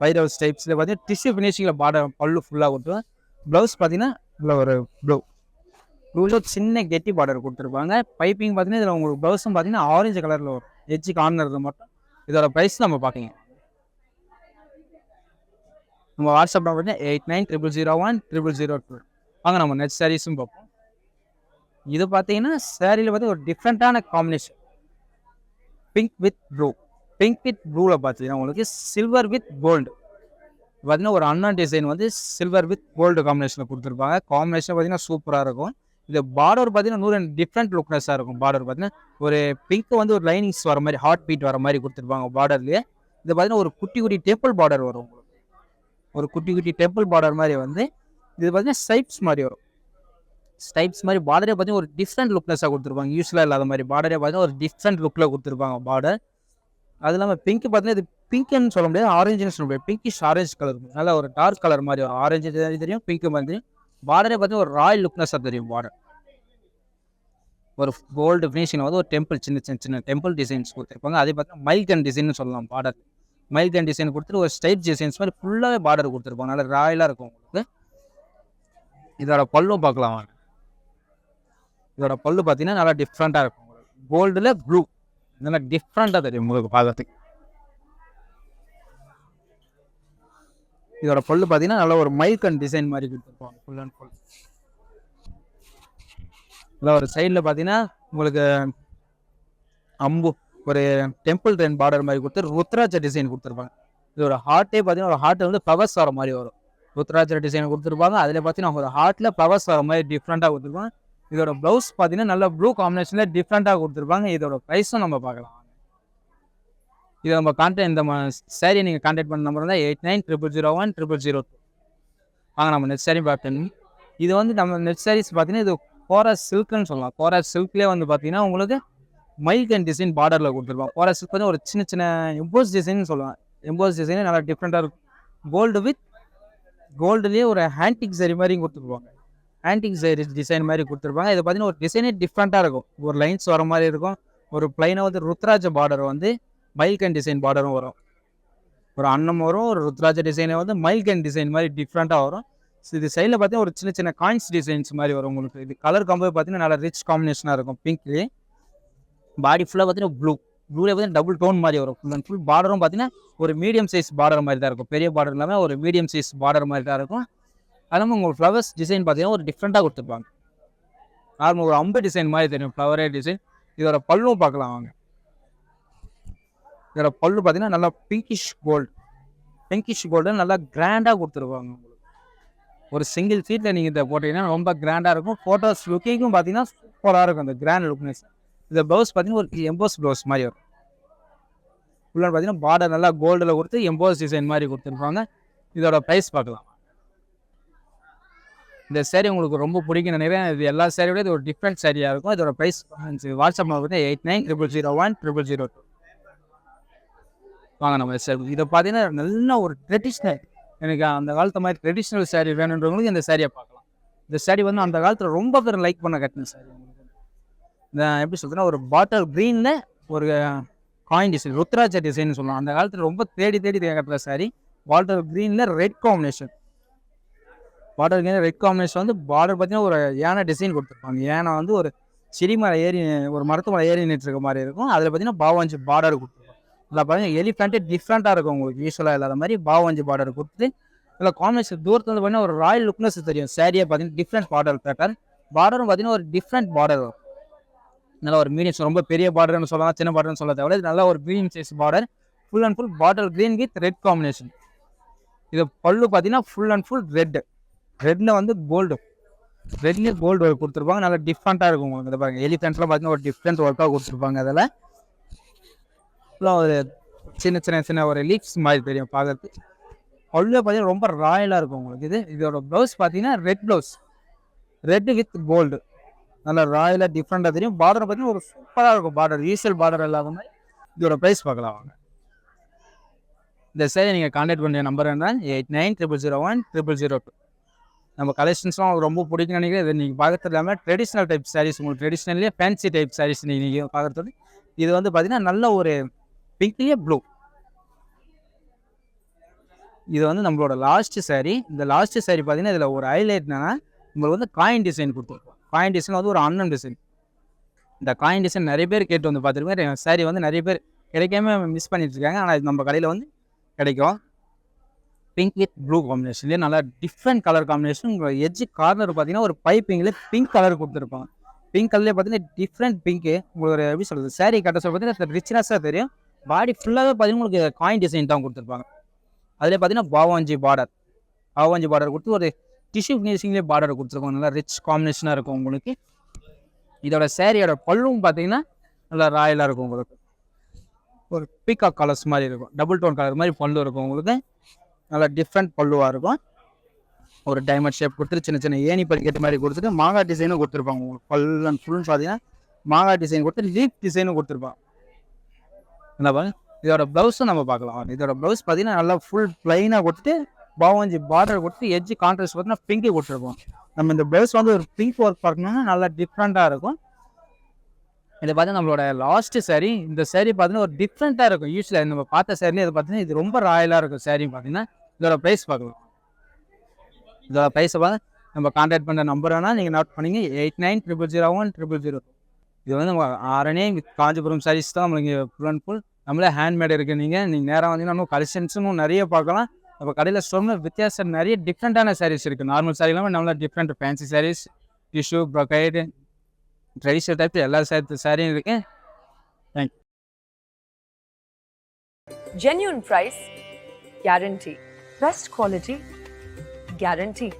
வைரஸ் டைப்ஸில் பார்த்தீங்கன்னா டிஷ்யூ ஃபினிஷிங்கில் பார்டர் பல்லு ஃபுல்லாக கொடுத்துருவாங்க. ப்ளவுஸ் பார்த்தீங்கன்னா இதில் ஒரு ப்ளூவில் சின்ன கெட்டி பார்டர் கொடுத்துருப்பாங்க. பைப்பிங் பார்த்தீங்கன்னா இதில் உங்களுக்கு ப்ளவுஸும் பார்த்தீங்கன்னா ஆரஞ்சு கலரில் வரும். எட்ஜி கார்னரில் மட்டும். இதோட ப்ரைஸ் நம்ம பார்க்கீங்க. நம்ம வாட்ஸ்அப் நம்பர் பார்த்தீங்கன்னா 8900010002. வாங்க நம்ம நெக்ஸ்ட் சாரீஸும் பார்ப்போம். இது பார்த்தீங்கன்னா சாரியில் பார்த்தீங்கன்னா ஒரு டிஃப்ரெண்ட்டான combination. Pink with blue. Pink with ப்ளூவில் பார்த்தீங்கன்னா உங்களுக்கு சில்வர் வித் கோல்டு பார்த்தீங்கன்னா ஒரு அண்ணா டிசைன் வந்து சில்வர் வித் கோல்டு காம்பினேஷனில் கொடுத்துருப்பாங்க. காம்பினேஷன் பார்த்தீங்கன்னா சூப்பராக இருக்கும். இது பார்டர் பார்த்தீங்கன்னா 100 டிஃப்ரெண்ட் லுக்னஸாக இருக்கும். பார்டர் பார்த்தீங்கன்னா ஒரு பிங்க் வந்து ஒரு லைனிங்ஸ் வர மாதிரி ஹார்ட் பீட் வர மாதிரி கொடுத்துருப்பாங்க பார்டர்லேயே. இது பார்த்தீங்கன்னா ஒரு குட்டி குட்டி டெம்பிள் பார்டர் வரும் உங்களுக்கு. ஒரு குட்டி குட்டி டெம்பிள் பார்டர் மாதிரி வந்து இது பார்த்தீங்கன்னா ஸ்டைப்ஸ் மாதிரி வரும். ஸ்டைப்ஸ் மாதிரி பார்டரே பார்த்தீங்கன்னா ஒரு டிஃப்ரெண்ட் லுக்னஸாக கொடுத்துருப்பாங்க. யூஸ்வலாக இல்லாத மாதிரி பார்டரே பார்த்தீங்கன்னா ஒரு டிஃப்ரெண்ட் லுக்கில் கொடுத்துருப்பாங்க பார்டர். அது இல்லாமல் பிங்க் பார்த்தீங்கன்னா இது பிங்க்னு சொல்ல முடியாது, ஆரஞ்சுன்னு சொல்ல முடியாது. பிங்கிஷ் ஆரஞ்சு கலர் நல்லா ஒரு டார்க் கலர் மாதிரி வரும். ஆரஞ்சு தெரியும், பிங்க் மாதிரி தெரியும். பார்டரே பார்த்தீங்கன்னா ஒரு ராயல் லுக்னஸாக தெரியும். பார்டர் ஒரு கோல்டு ஃபினிஷிங் வந்து ஒரு டெம்பிள் சின்ன சின்ன சின்ன டெம்பிள் டிசைன்ஸ் கொடுத்துருப்பாங்க. அதே பார்த்தீங்கன்னா மைல்கன் டிசைன்னு சொல்லலாம். பார்டர் மைல்கன் டிசைன் கொடுத்துட்டு ஒரு ஸ்டைப் டிசைன்ஸ் மாதிரி ஃபுல்லாகவே பார்டர் கொடுத்துருப்பாங்க. நல்லா ராயலாக இருக்கும் உங்களுக்கு. இதோட பல்லும் பார்க்கலாம். இதோட பல்லு பார்த்தீங்கன்னா நல்லா டிஃப்ரெண்ட்டாக இருக்கும். கோல்டில் ப்ளூ நல்லா டிஃப்ரெண்ட்டாக தெரியும் உங்களுக்கு பார்க்கறதுக்கு. இதோட பல்லு பார்த்தீங்கன்னா நல்ல ஒரு மைல்கன் டிசைன் மாதிரி கொடுத்துருப்பாங்க ஃபுல் அண்ட் ஃபுல். இதில் ஒரு சைடில் பார்த்தீங்கன்னா உங்களுக்கு அம்பு ஒரு டெம்பிள் ட்ரெயின் பார்டர் மாதிரி கொடுத்து ருத்ராட்ச டிசைன் கொடுத்துருப்பாங்க. இதோட ஹார்ட்டே பார்த்தீங்கன்னா ஒரு ஹார்ட் வந்து ஃப்ளவர்ஸ் வர மாதிரி வரும். ருத்ராட்ச டிசைன் கொடுத்துருப்பாங்க. அதில் பார்த்தீங்கன்னா ஒரு ஹார்ட்டில் ஃப்ளவர்ஸ் வர மாதிரி டிஃப்ரெண்ட்டாக கொடுத்துருப்பாங்க. இதோட ப்ளவுஸ் பார்த்தீங்கன்னா நல்ல ப்ளூ காம்பினேஷனில் டிஃப்ரெண்ட்டாக கொடுத்துருப்பாங்க. இதோட ப்ரைஸும் நம்ம பார்க்கலாம். இதை நம்ம இந்த சேரீ நீங்கள் கான்டாக்ட் பண்ண நம்பர் தான் 8900010002. வாங்க நம்ம நெட் சேரீ பார்த்தோம். இது வந்து நம்ம நெட் சாரீஸ் பார்த்தீங்கன்னா இது கோரஸ் சில்க்னு சொல்லலாம். கோரஸ் சில்க்லேயே வந்து பார்த்தீங்கன்னா உங்களுக்கு மைல்கன் டிசைன் பார்டரில் கொடுத்துருப்பாங்க. கோரஸ் சில்க் வந்து ஒரு சின்ன சின்ன எம்போஸ் டிசைன் சொல்லலாம். எம்போஸ் டிசைனே நல்லா டிஃப்ரெண்ட்டாக இருக்கும். கோல்டு வித் கோல்டுலேயே ஒரு ஆன்டிக் சரி மாதிரியும் கொடுத்துருப்பாங்க. ஆன்டிக் சரி டிசைன் மாதிரி கொடுத்துருப்பாங்க. இது பார்த்தீங்கன்னா ஒரு டிசைனே டிஃப்ரெண்ட்டாக இருக்கும். ஒரு லைன்ஸ் வர மாதிரி இருக்கும். ஒரு பிளைனாக வந்து ருத்ராஜ பார்டர் வந்து மைல்கன் டிசைன் பார்டரும் வரும். ஒரு அன்னம் வரும். ஒரு ருத்ராஜ டிசைனை வந்து மைல்கன் டிசைன் மாதிரி டிஃப்ரெண்ட்டாக வரும். இது சைடில் பார்த்தீங்கன்னா ஒரு சின்ன சின்ன காயின்ஸ் டிசைன்ஸ் மாதிரி வரும் உங்களுக்கு. இது கலர் காம்போ பார்த்தீங்கன்னா நல்லா ரிச் காம்பினேஷனாக இருக்கும். பிங்க்லேயே பாடி ஃபுல்லாக பார்த்தீங்கன்னா ப்ளூலே பார்த்தீங்கன்னா டபுள் டோன் மாதிரி வரும். ஃபுல் அண்ட் ஃபுல் பார்டரும் பார்த்தீங்கன்னா ஒரு மீடியம் சைஸ் பார்டர் மாதிரி தான் இருக்கும். பெரிய பார்டர் இல்லாமல் ஒரு மீடியம் சைஸ் பார்டர் மாதிரி தான் இருக்கும். அது இல்லாமல் உங்களுக்கு ஃப்ளவர்ஸ் டிசைன் பார்த்தீங்கன்னா ஒரு டிஃப்ரெண்ட்டாக கொடுத்துருப்பாங்க. நார்மல் ஒரு அம்பு டிசைன் மாதிரி தெரியும். ஃப்ளவரே டிசைன். இதோட பல்லும் பார்க்கலாம் வாங்க. இதோட பல்லு பார்த்தீங்கன்னா நல்லா பிங்கிஷ் கோல்டு நல்லா கிராண்டாக கொடுத்துருப்பாங்க. ஒரு சிங்கிள் சீட்டில் நீங்கள் இதை போட்டிங்கன்னா ரொம்ப கிராண்டாக இருக்கும். ஃபோட்டோஸ் லுக்கிங்கும் பார்த்தீங்கன்னா சூப்பராக இருக்கும். அந்த கிராண்ட் லுக்னஸ். இந்த ப்ளவுஸ் பார்த்தீங்கன்னா ஒரு எம்போஸ் ப்ளவுஸ் மாதிரி வரும். ஃபுல்லாக பார்த்தீங்கன்னா பார்டர் நல்லா கோல்டில் கொடுத்து எம்போஸ் டிசைன் மாதிரி கொடுத்துருப்பாங்க. இதோட ப்ரைஸ் பார்க்கலாம். இந்த சேரீ உங்களுக்கு ரொம்ப பிடிக்கும் நினைக்கிறேன். இது எல்லா சேரீயோட இது ஒரு டிஃப்ரெண்ட் சேரீயாக இருக்கும். இதோட ப்ரைஸ் வாட்ஸ்அப் நம்பர் பார்த்தீங்கன்னா 8900010002. வாங்க நம்ம சார் இதை பார்த்தீங்கன்னா நல்ல ஒரு ட்ரெடிஷ்னல், எனக்கு அந்த காலத்து மாதிரி ட்ரெடிஷ்னல் சேரீ வேணுன்றவங்களுக்கு இந்த சேரீயை பார்க்கலாம். இந்த சேரீ வந்து அந்த காலத்தில் ரொம்ப பேர் லைக் பண்ண கட்டின சேரீ. இந்த எப்படி சொல்கிறேன்னா ஒரு பாட்டில் க்ரீனில் ஒரு காயின் டிசைன் ருத்ராஜ டிசைன் சொல்லலாம். அந்த காலத்தில் ரொம்ப தேடி கட்டுற சாரி. பாட்டில் க்ரீனில் ரெட் காம்பினேஷன். பாட்டில் க்ரீனில் ரெட் காம்பினேஷன் வந்து பார்டர் பார்த்தீங்கன்னா ஒரு யானை டிசைன் கொடுத்துருப்பாங்க. யானை வந்து ஒரு செடி மலை ஏறி ஒரு மரத்து மலை ஏறி நின்றுருக்க மாதிரி இருக்கும். அதில் பார்த்தீங்கன்னா பாவாஞ்சி பார்டர் கொடுத்துருப்பாங்க. இதில் பார்த்தீங்கன்னா எலிஃபெண்ட்டே டிஃப்ரெண்ட்டாக இருக்கும். உங்களுக்கு யூஸ்வலாக இல்லாத மாதிரி பாவாஞ்சி பார்டர் கொடுத்து இதில் காம்பினேஷன் தூரத்தில் வந்து பார்த்தீங்கன்னா ஒரு ராயல் லுக்னஸ் தெரியும். சேரீயை பார்த்தீங்கன்னா டிஃப்ரெண்ட் பார்டர் பேட்டர்ன். பார்டரும் பார்த்தீங்கன்னா ஒரு டிஃப்ரெண்ட் பார்டர் வரும். நல்லா ஒரு மீடியம் ரொம்ப பெரிய பார்டர்னு சொல்லலாம், சின்ன பார்டர்னு சொல்ல தேவை. நல்லா ஒரு medium size border. Full and full bottle green with red combination. இது பல்லு பார்த்தீங்கன்னா ஃபுல் அண்ட் ஃபுல் ரெட்டில் வந்து ரெட்லேயே கோல்டு ஒர்க் கொடுத்துருப்பாங்க. நல்லா டிஃப்ரெண்ட்டாக இருக்கும் உங்களுக்கு. இதை பாருங்கள் எலிஃபெண்ட்லாம் பார்த்தீங்கன்னா ஒரு டிஃப்ரெண்ட் ஒர்க்காக கொடுத்துருப்பாங்க. அதில் ஃபுல்லாக ஒரு சின்ன ஒரு லீஃப்ஸ் மாதிரி தெரியும் பார்க்கறதுக்கு. பல்லு பார்த்தீங்கன்னா ரொம்ப ராயலாக இருக்கும் உங்களுக்கு. இதோட ப்ளவுஸ் பார்த்தீங்கன்னா ரெட் வித் கோல்டு நல்லா ராயலாக டிஃப்ரெண்ட்டாக தெரியும். பார்டர் பார்த்தீங்கன்னா ஒரு சூப்பராக இருக்கும். பார்டர் யூஸ்வல் பார்டர் இல்லாத மாதிரி. இதோட ப்ரைஸ் பார்க்கலாம் வாங்க. இந்த சேரீ நீங்கள் கான்டாக்ட் பண்ணுற நம்பர் என்ன 8900010002. நம்ம கலெக்ஷன்ஸ்லாம் ரொம்ப பிடிக்கும்னு நினைக்கிறேன். இதை நீங்கள் பார்க்கறது இல்லாமல் ட்ரெடிஷ்னல் டைப் சாரீஸ் உங்களுக்கு ட்ரெடிஷ்னல்லேயே ஃபேன்சி டைப் சாரீஸ் நீங்கள் பார்க்குறது. இது வந்து பார்த்தீங்கன்னா நல்ல ஒரு பிங்க்லேயே ப்ளூ. இது வந்து நம்மளோட லாஸ்ட் சாரீ. இந்த லாஸ்ட் சாரீ பார்த்தீங்கன்னா இதில் ஒரு ஹைலைட்னா உங்களுக்கு வந்து காயின் டிசைன் கொடுத்துருக்கோம். காயின் டிசைன் வந்து ஒரு அன்னம் டிசைன். இந்த காயின் டிசைன் நிறைய பேர் கேட்டு வந்து பார்த்துருக்கேன். சாரீ வந்து நிறைய பேர் கிடைக்காம மிஸ் பண்ணிட்டு இருக்காங்க. ஆனால் இது நம்ம கடையில் வந்து கிடைக்கும். பிங்க் வித் ப்ளூ காம்பினேஷன்லேயே நல்லா டிஃப்ரெண்ட் கலர் காம்பினேஷன். உங்கள் எட்ஜ் கார்னர் பார்த்தீங்கன்னா ஒரு பைப்பிங்கில் பிங்க் கலர் கொடுத்துருப்பாங்க. பிங்க் கலர்லேயே பார்த்தீங்கன்னா டிஃப்ரெண்ட் பிங்க்கு. உங்களுக்கு ஒரு எப்படி சொல்கிறது சாரீ கட்ட சொல்ல பார்த்தீங்கன்னா ரிச்னஸாக தெரியும். பாடி ஃபுல்லாகவே பார்த்தீங்கன்னா உங்களுக்கு காயின் டிசைன் தான் கொடுத்துருப்பாங்க. அதிலே பார்த்தீங்கன்னா பாவாஞ்சி பார்டர் கொடுத்து ஒரு டிஷ்யூ ஃபினிஷிங்லேயே பார்டர் கொடுத்துருக்கோம். நல்லா ரிச் காம்பினேஷனாக இருக்கும் உங்களுக்கு. இதோட சேரீயோட பல்லும் பார்த்தீங்கன்னா நல்லா ராயலாக இருக்கும் உங்களுக்கு. ஒரு பீகாக் கலர்ஸ் மாதிரி இருக்கும். டபுள் டோன் கலர் மாதிரி பல்லு இருக்கும் உங்களுக்கு. நல்லா டிஃப்ரெண்ட் பல்லுவாக இருக்கும். ஒரு டைமண்ட் ஷேப் கொடுத்துட்டு சின்ன ஏணி படிக்கட்டு மாதிரி கொடுத்துட்டு மாங்காய் டிசைனும் கொடுத்துருப்பாங்க உங்களுக்கு. ஃபுல் அண்ட் ஃபுல்னு பார்த்தீங்கன்னா மாங்காய் டிசைன் கொடுத்து லீஃப் டிசைனும் கொடுத்துருப்பாங்க. என்ன பாருங்க. இதோட ப்ளவுஸும் நம்ம பார்க்கலாம். இதோட ப்ளவுஸ் பார்த்தீங்கன்னா நல்லா ஃபுல் ப்ளைனாக கொடுத்துட்டு பாவாஞ்சி பார்டர் கொடுத்து எட்ஜ் கான்ட்ராஸ்ட் பார்த்தீங்கன்னா பிங்க்கு கொடுத்துருப்போம். நம்ம இந்த ப்ளவுஸ் வந்து ஒரு பிங்க் ஒர்க் பார்க்கணும்னா நல்லா டிஃப்ரெண்ட்டாக இருக்கும். இதை பார்த்தீங்கன்னா நம்மளோட லாஸ்ட் சாரீ. இந்த சாரீ பார்த்தீங்கன்னா ஒரு டிஃப்ரெண்ட்டாக இருக்கும். யூஸ்வலாக நம்ம பார்த்த சாரீ இது பார்த்தீங்கன்னா இது ரொம்ப ராயலாக இருக்கும். சாரீ பார்த்தீங்கன்னா இதோட ப்ரைஸ் பார்க்கலாம். இதோட ப்ரைஸை பார்த்தா நம்ம கான்டாக்ட் பண்ணுற நம்பர் வேணால் நீங்கள் நோட் பண்ணிங்க 8900010002. இது வந்து நம்ம ஆரணி வித் காஞ்சிபுரம் சாரீஸ் தான் நம்மளுக்கு ஃபுல் அண்ட் ஃபுல் நம்மளே ஹேண்ட்மேட் இருக்குது. நீங்கள் நேராக வந்தீங்கன்னா இன்னும் கலெக்ஷன்ஸும் நிறைய பார்க்கலாம். நம்ம கடையில் ஸ்டோரில் வித்தியாசம் நிறைய டிஃப்ரெண்ட்டான சாரீஸ் இருக்குது. நார்மல் சாரீ இல்லாமல் நம்மள different fancy saris, tissue, brocade, traditional type எல்லா சாரியும் இருக்குது. Thank you. Genuine price, guarantee. Best quality, guarantee.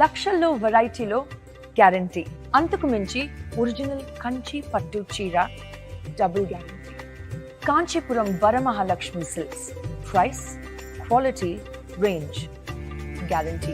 లక్షల్లో వెరైటీలో గ్యారంటీ. అంతకు మించి ఒరిజినల్ కంచి పట్టు చీర double guarantee. Kanchipuram Varamahalakshmi silks. Price, quality, range, guarantee.